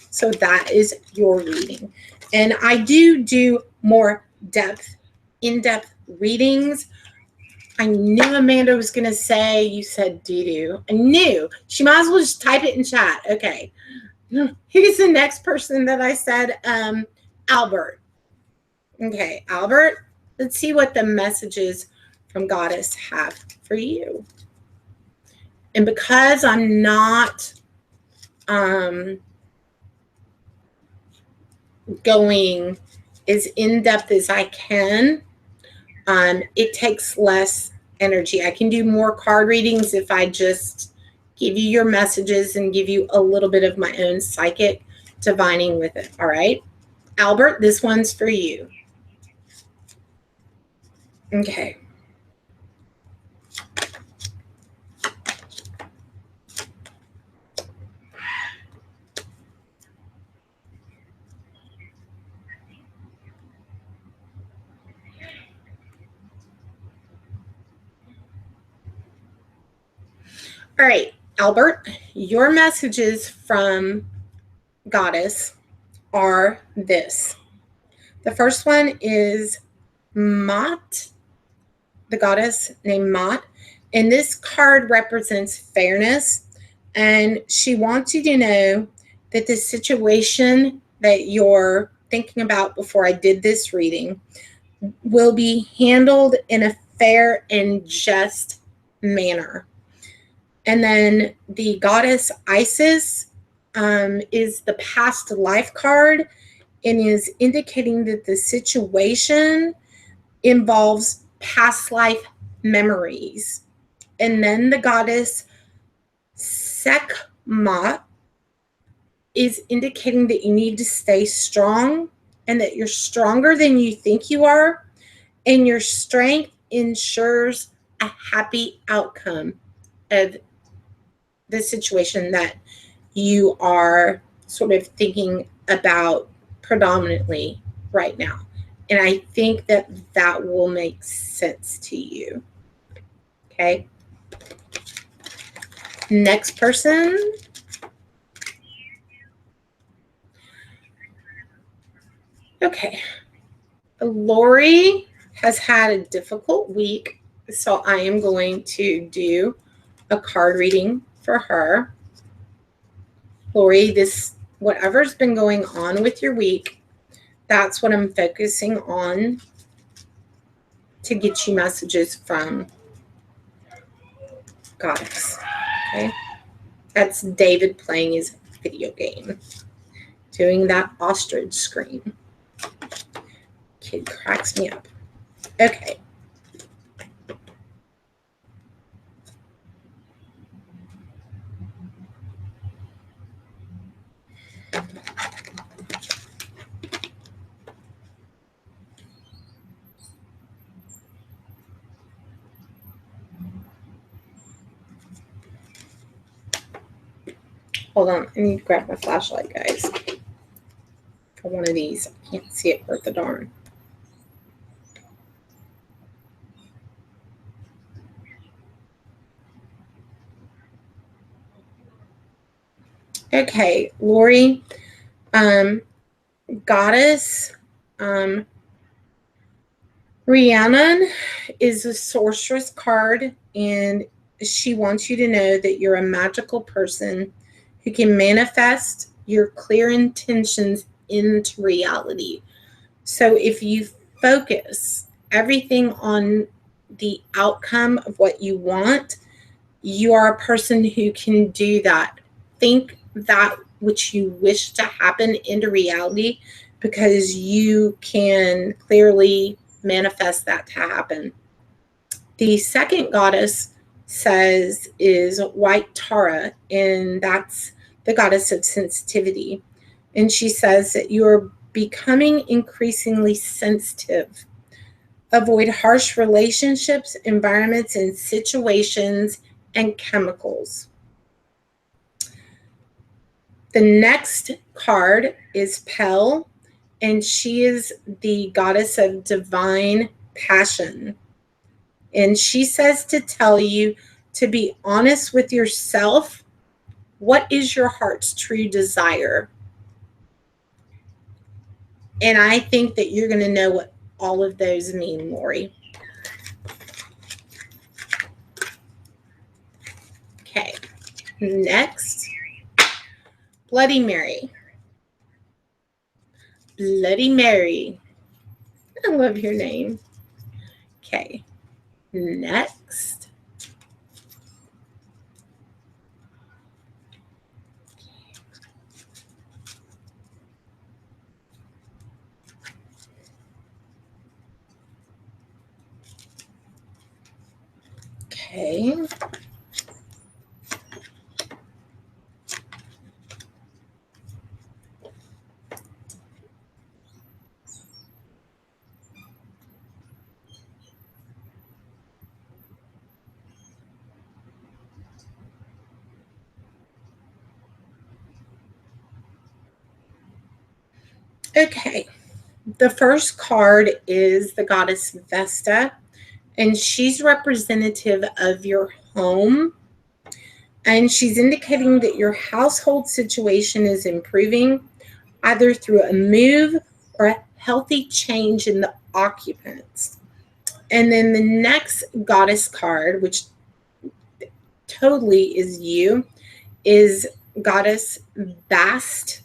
So that is your reading. And I do more in-depth readings. I knew Amanda was going to say, you said doo-doo. I knew. She might as well just type it in chat. Okay. Who's the next person that I said? Albert. Okay, Albert, let's see what the messages from Goddess have for you. And because I'm not going as in-depth as I can, it takes less energy. I can do more card readings if I just give you your messages and give you a little bit of my own psychic divining with it. All right, Albert, this one's for you. Okay. All right, Albert, your messages from Goddess are this. The first one is Mott, the goddess named Mott, and this card represents fairness, and she wants you to know that the situation that you're thinking about before I did this reading will be handled in a fair and just manner. And then the goddess Isis is the past life card and is indicating that the situation involves past life memories. And then the goddess Sekhmet is indicating that you need to stay strong and that you're stronger than you think you are, and your strength ensures a happy outcome of the situation that you are sort of thinking about predominantly right now. And I think that that will make sense to you. Okay. Next person. Okay. Lori has had a difficult week, so I am going to do a card reading for her. Lori, this whatever's been going on with your week, that's what I'm focusing on to get you messages from Goddess. Okay, that's David playing his video game, doing that ostrich scream. Kid cracks me up. Okay. Hold on, I need to grab my flashlight, guys. For one of these, I can't see it worth the darn. Okay, Lori, Goddess, Rhiannon is a sorceress card, and she wants you to know that you're a magical person who can manifest your clear intentions into reality. So if you focus everything on the outcome of what you want, you are a person who can do that. Think that which you wish to happen into reality, because you can clearly manifest that to happen. The second goddess is White Tara, and that's the goddess of sensitivity. And she says that you're becoming increasingly sensitive. Avoid harsh relationships, environments, and situations and chemicals. The next card is Pel, and she is the goddess of divine passion. And she says to tell you to be honest with yourself. What is your heart's true desire? And I think that you're going to know what all of those mean, Lori. Okay. Next, Bloody Mary. Bloody Mary. I love your name. Okay. Next. Okay. Okay. The first card is the goddess Vesta, and she's representative of your home. And she's indicating that your household situation is improving either through a move or a healthy change in the occupants. And then the next goddess card, which totally is you, is goddess Bast,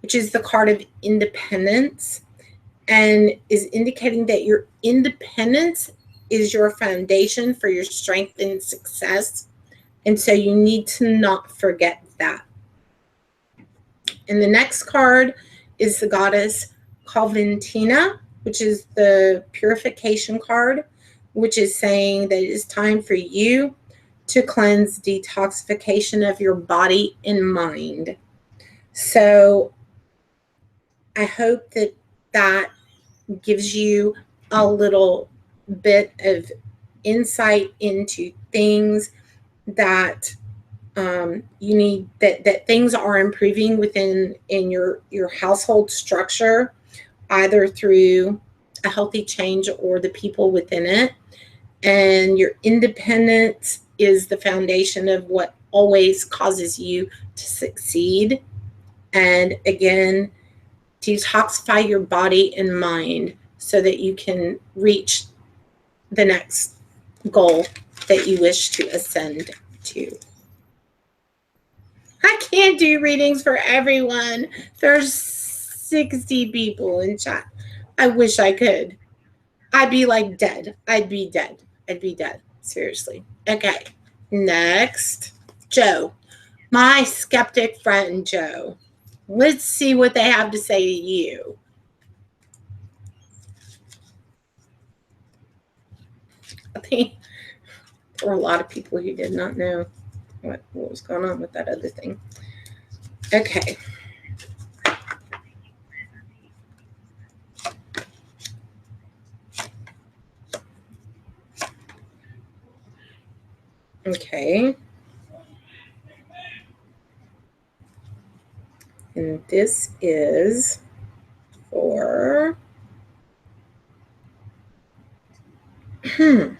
which is the card of independence, and is indicating that your independence is your foundation for your strength and success. And so you need to not forget that. And the next card is the goddess Calventina, which is the purification card, which is saying that it is time for you to cleanse, detoxification of your body and mind. So I hope that that gives you a little bit of insight into things that you need, that things are improving within your household structure, either through a healthy change or the people within it. And your independence is the foundation of what always causes you to succeed. And again, detoxify your body and mind so that you can reach the next goal that you wish to ascend to. I can't do readings for everyone. There's 60 people in chat. I wish I could. I'd be like dead. I'd be dead. Seriously. Okay. Next, Joe. My skeptic friend, Joe. Let's see what they have to say to you. I think there were a lot of people who did not know what was going on with that other thing. Okay. Okay. And this is for who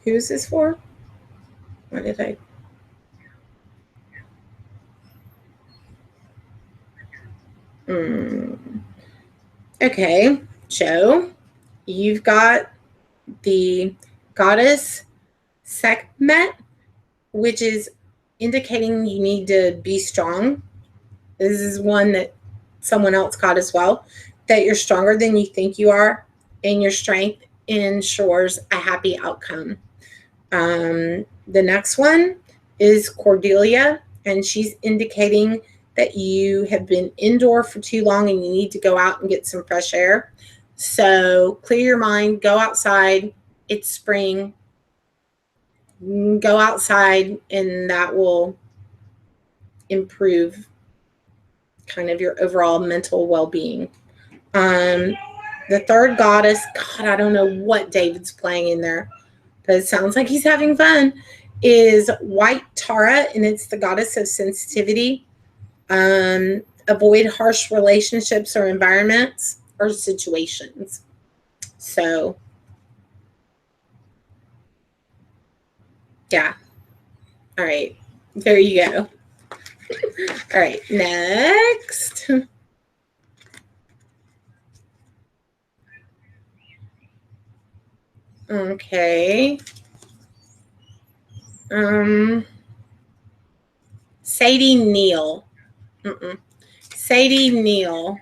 is this for? What did I? Okay, Joe, you've got the goddess Sekhmet, which is indicating you need to be strong. This is one that someone else got as well, that you're stronger than you think you are, and your strength ensures a happy outcome. The next one is Cordelia, and she's indicating that you have been indoor for too long and you need to go out and get some fresh air. So clear your mind, go outside. It's spring. Go outside, and that will improve kind of your overall mental well-being. The third goddess, God, I don't know what David's playing in there, but it sounds like he's having fun, is White Tara, and it's the goddess of sensitivity. avoid harsh relationships or environments or situations. So, yeah. All right. There you go. All right. Next. Okay. Sadie Neal. Sadie Neal.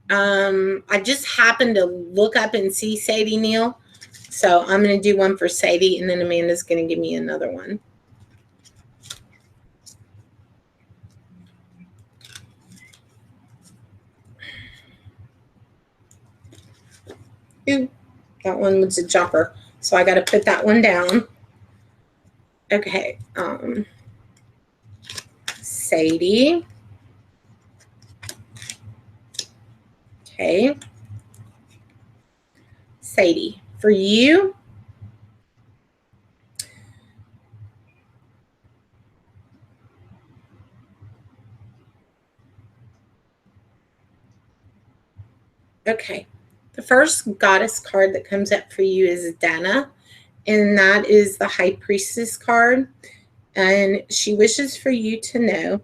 I just happened to look up and see Sadie Neal. So I'm going to do one for Sadie, and then Amanda's going to give me another one. Ooh, that one was a jumper. So I got to put that one down. Okay. Sadie. Okay. Sadie, for you, okay. The first goddess card that comes up for you is Dana, and that is the High Priestess card. And she wishes for you to know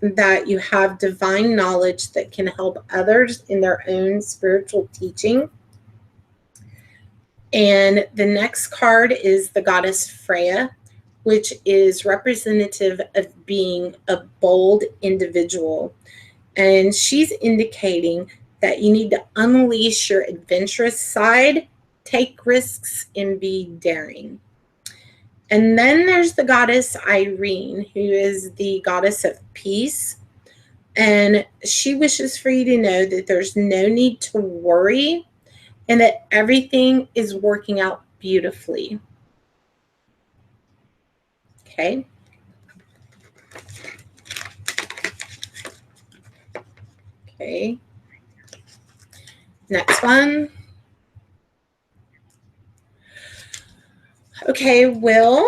that you have divine knowledge that can help others in their own spiritual teaching. And the next card is the goddess Freya, which is representative of being a bold individual. And she's indicating that you need to unleash your adventurous side, take risks, and be daring. And then there's the goddess Irene, who is the goddess of peace. And she wishes for you to know that there's no need to worry and that everything is working out beautifully. Okay. Okay. Next one. Okay, Will.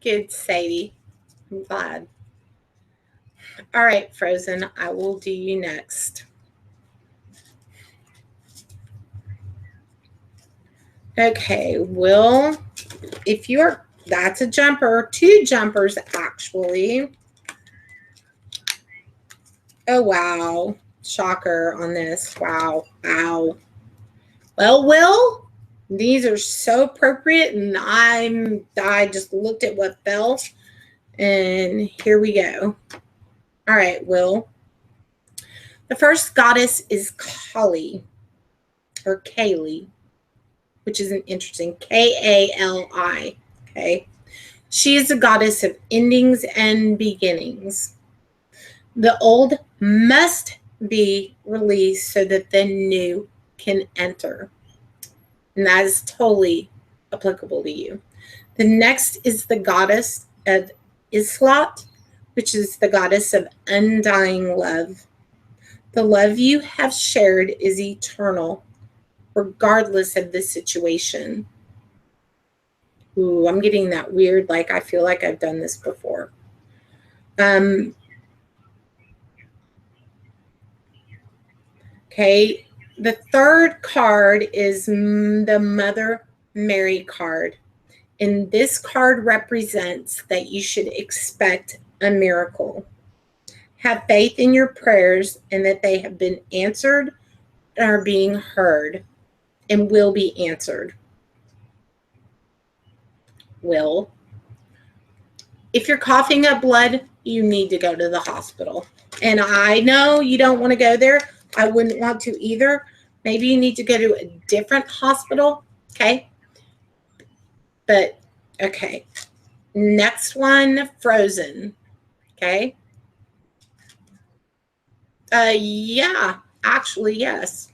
Good, Sadie. I'm glad. All right, Frozen, I will do you next. Okay, Will, if you're, that's a jumper, 2 jumpers actually. Oh, wow. Shocker on this. Wow. Wow. Well, Will, these are so appropriate, and I just looked at what fell, and here we go. All right, Will. The first goddess is Kali, or Kali, which is an interesting Kali. Okay. She is a goddess of endings and beginnings. The old must be released so that the new can enter. And that is totally applicable to you. The next is the goddess of Islat, which is the goddess of undying love. The love you have shared is eternal, regardless of the situation. Ooh, I'm getting that weird, like I feel like I've done this before. Okay, the third card is the Mother Mary card. And this card represents that you should expect a miracle. Have faith in your prayers and that they have been answered and are being heard and will be answered. Will. If you're coughing up blood, you need to go to the hospital. And I know you don't want to go there. I wouldn't want to either. Maybe you need to go to a different hospital. Okay. But, okay. Next one, Frozen. Okay. Yeah, actually, yes.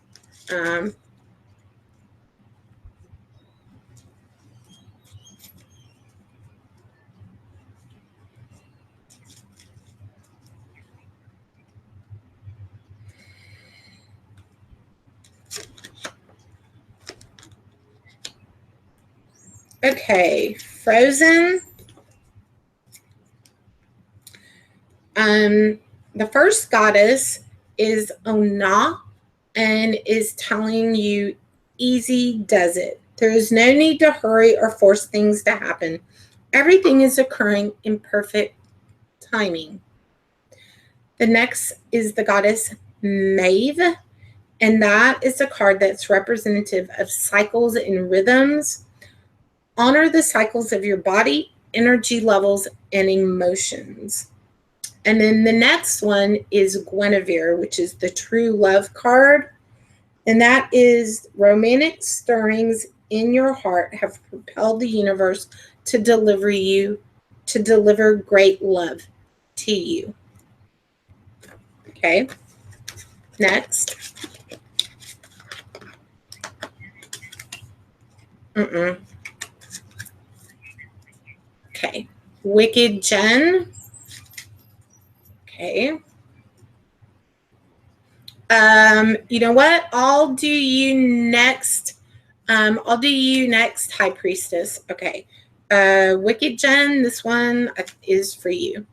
Okay, Frozen. The first goddess is Ona and is telling you easy does it. There is no need to hurry or force things to happen. Everything is occurring in perfect timing. The next is the goddess Maeve, and that is a card that's representative of cycles and rhythms. Honor the cycles of your body, energy levels, and emotions. And then the next one is Guinevere, which is the true love card. And that is romantic stirrings in your heart have propelled the universe to deliver great love to you. Okay. Next. Okay. Wicked Jen. Okay. You know what? I'll do you next. High Priestess. Okay. Wicked Jen, this one is for you.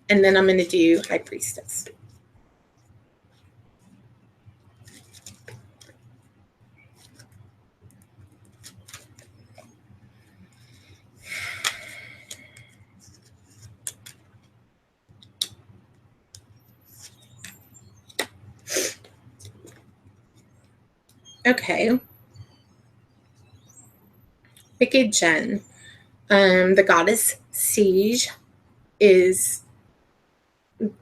And then I'm going to do High Priestess. Okay. Wicked Jen. The goddess Siege is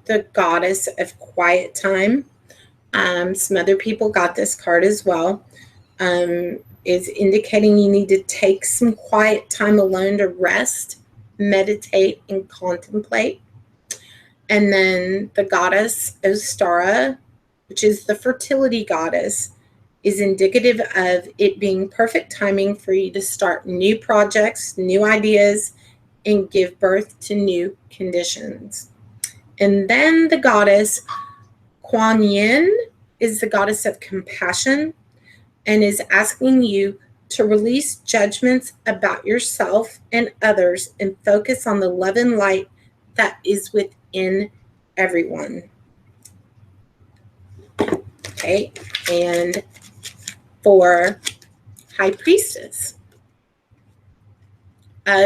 the goddess of quiet time. Some other people got this card as well. Is indicating you need to take some quiet time alone to rest, meditate, and contemplate. And then the goddess Ostara, which is the fertility goddess, is indicative of it being perfect timing for you to start new projects, new ideas, and give birth to new conditions. And then the goddess Kuan Yin is the goddess of compassion and is asking you to release judgments about yourself and others and focus on the love and light that is within everyone. Okay, and for High Priestess.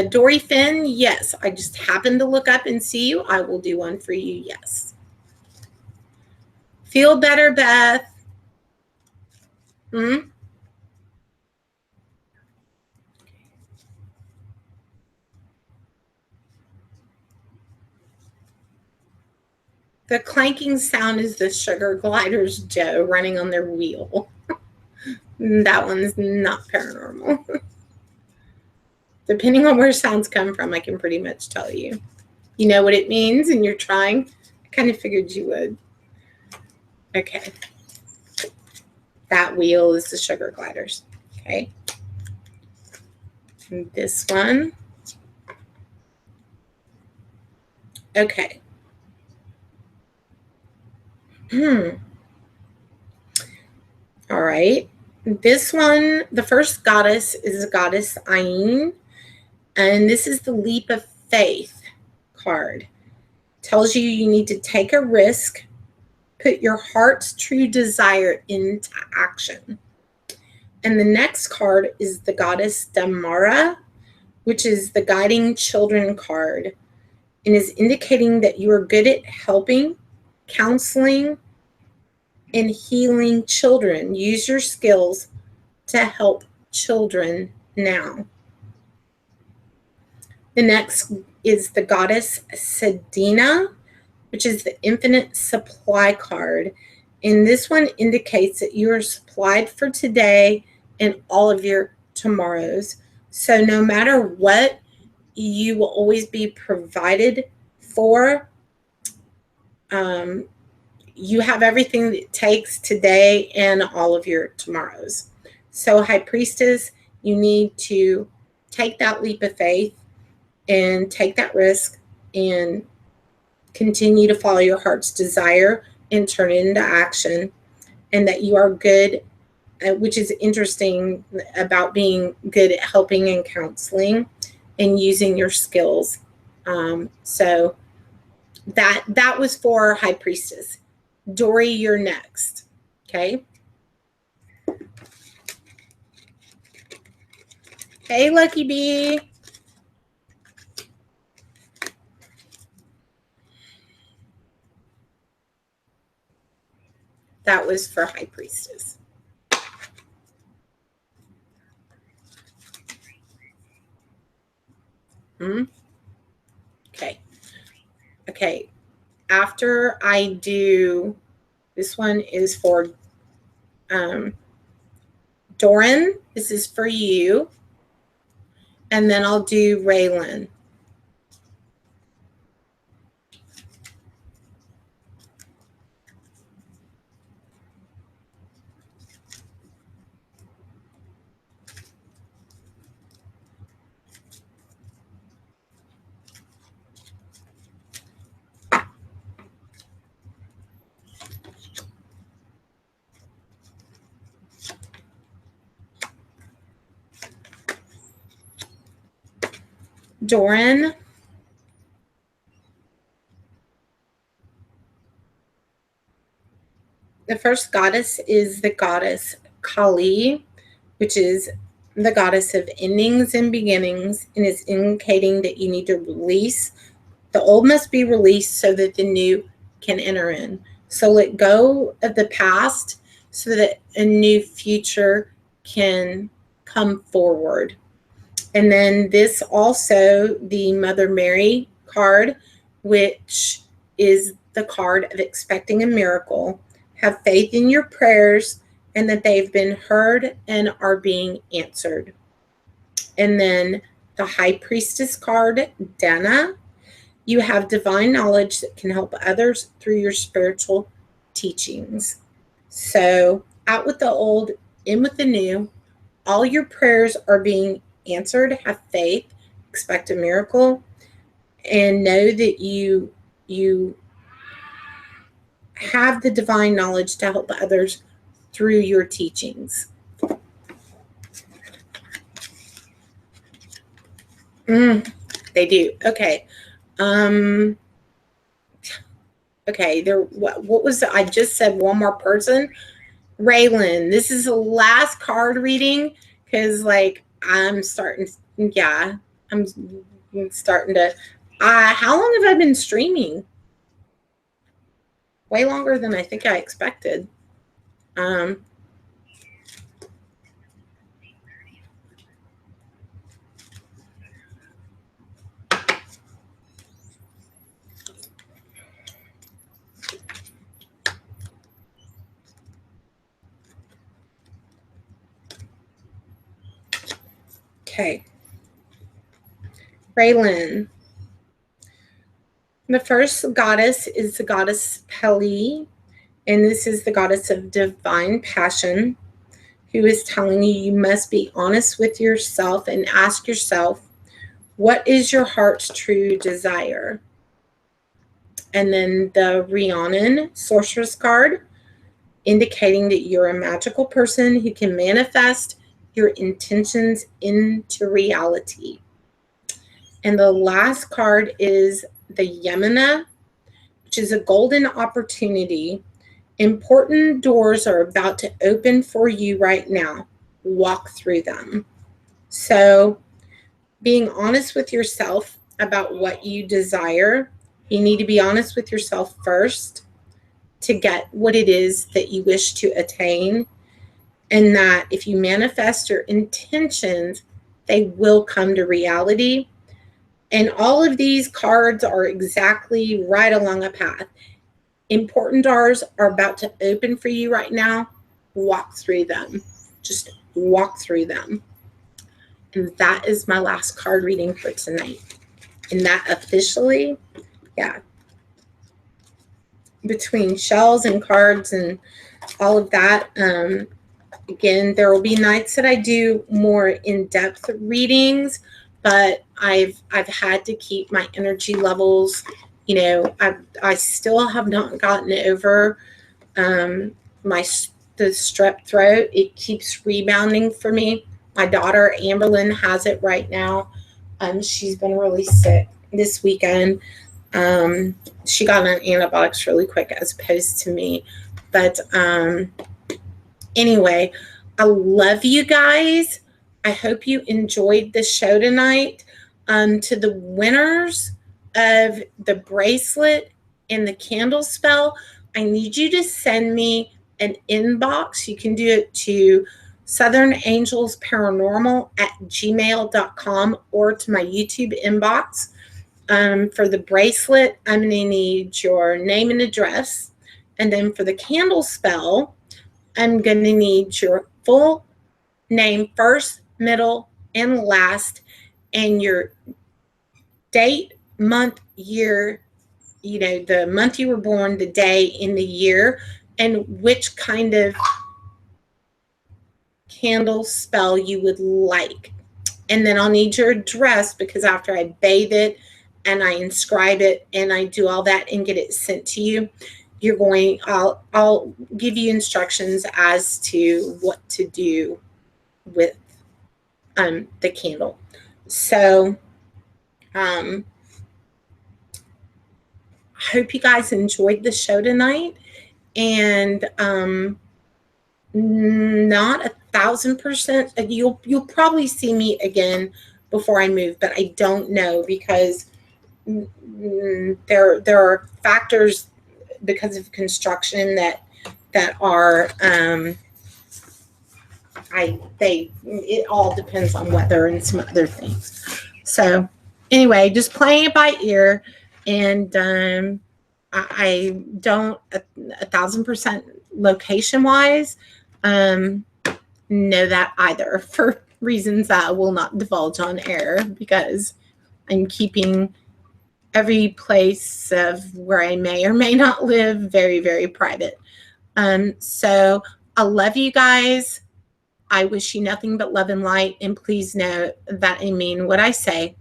Dory Finn, yes. I just happened to look up and see you. I will do one for you, yes. Feel better, Beth. The clanking sound is the sugar gliders, Joe, running on their wheel. That one's not paranormal. Depending on where sounds come from, I can pretty much tell you. You know what it means and you're trying? I kind of figured you would. Okay. That wheel is the sugar gliders. Okay. And this one. Okay. All right. This one, the first goddess is goddess Ain, and this is the leap of faith card. Tells you need to take a risk, put your heart's true desire into action. And the next card is the goddess Damara, which is the guiding children card, and is indicating that you are good at helping, counseling, and healing children. Use your skills to help children now. The next is the goddess Sedina, which is the infinite supply card. And this one indicates that you are supplied for today and all of your tomorrows. So no matter what, you will always be provided for. You have everything that it takes today and all of your tomorrows. So High Priestess, you need to take that leap of faith and take that risk and continue to follow your heart's desire and turn it into action, and that you are good which is interesting about being good at helping and counseling and using your skills. So that was for High Priestess. Dory, you're next. Okay. Hey, Lucky Bee. That was for High Priestess. Okay. Okay. After I do, this one is for Doran. This is for you. And then I'll do Raylan. Doran. The first goddess is the goddess Kali, which is the goddess of endings and beginnings, and is indicating that you need to release. The old must be released so that the new can enter in. So let go of the past so that a new future can come forward. And then this also, the Mother Mary card, which is the card of expecting a miracle. Have faith in your prayers and that they've been heard and are being answered. And then the High Priestess card, Dana. You have divine knowledge that can help others through your spiritual teachings. So out with the old, in with the new. All your prayers are being answered. Have faith, expect a miracle, and know that you have the divine knowledge to help others through your teachings. They do. Okay. Okay, there. What was I just said? One more person, Raylan. This is the last card reading because, like, I'm starting. Yeah, I'm starting to. How long have I been streaming? Way longer than I think I expected. Okay. Raylan. The first goddess is the goddess Pele, and this is the goddess of divine passion, who is telling you you must be honest with yourself and ask yourself, what is your heart's true desire? And then the Rhiannon sorceress card, indicating that you're a magical person who can manifest your intentions into reality. And the last card is the Yemena, which is a golden opportunity. Important doors are about to open for you right now. Walk through them. So being honest with yourself about what you desire, you need to be honest with yourself first to get what it is that you wish to attain. And that if you manifest your intentions, they will come to reality. And all of these cards are exactly right along a path. Important doors are about to open for you right now. Walk through them. Just walk through them. And that is my last card reading for tonight. And that officially, yeah, between shells and cards and all of that, again, there will be nights that I do more in-depth readings, but I've had to keep my energy levels. I still have not gotten over my the strep throat. It keeps rebounding for me. My daughter Amberlyn has it right now. She's been really sick this weekend. She got on antibiotics really quick as opposed to me. But anyway, I love you guys. I hope you enjoyed the show tonight. To the winners of the bracelet and the candle spell, I need you to send me an inbox. You can do it to Southern Angels Paranormal at gmail.com or to my YouTube inbox. For the bracelet, I'm going to need your name and address. And then for the candle spell, I'm going to need your full name, first, middle, and last, and your date, month, year, the month you were born, the day in the year, and which kind of candle spell you would like. And then I'll need your address, because after I bathe it and I inscribe it and I do all that and get it sent to you, I'll give you instructions as to what to do with the candle. So I hope you guys enjoyed the show tonight, and not 1,000%. You'll probably see me again before I move, but I don't know, because there are factors because of construction that are it all depends on weather and some other things. So anyway, just playing it by ear, and I don't 1,000% location wise know that either, for reasons that I will not divulge on air, because I'm keeping every place of where I may or may not live very, very private. So I love you guys. I wish you nothing but love and light. And please know that I mean what I say,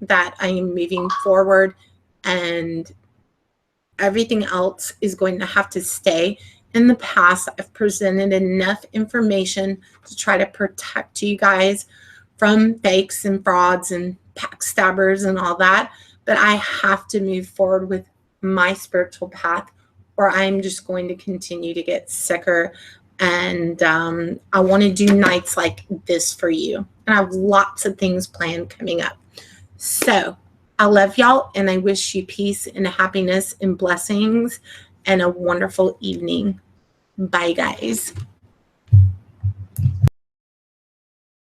that I am moving forward, and everything else is going to have to stay in the past. I've presented enough information to try to protect you guys from fakes and frauds and backstabbers and all that. But I have to move forward with my spiritual path, or I'm just going to continue to get sicker. And I want to do nights like this for you. And I have lots of things planned coming up. So I love y'all, and I wish you peace and happiness and blessings and a wonderful evening. Bye, guys.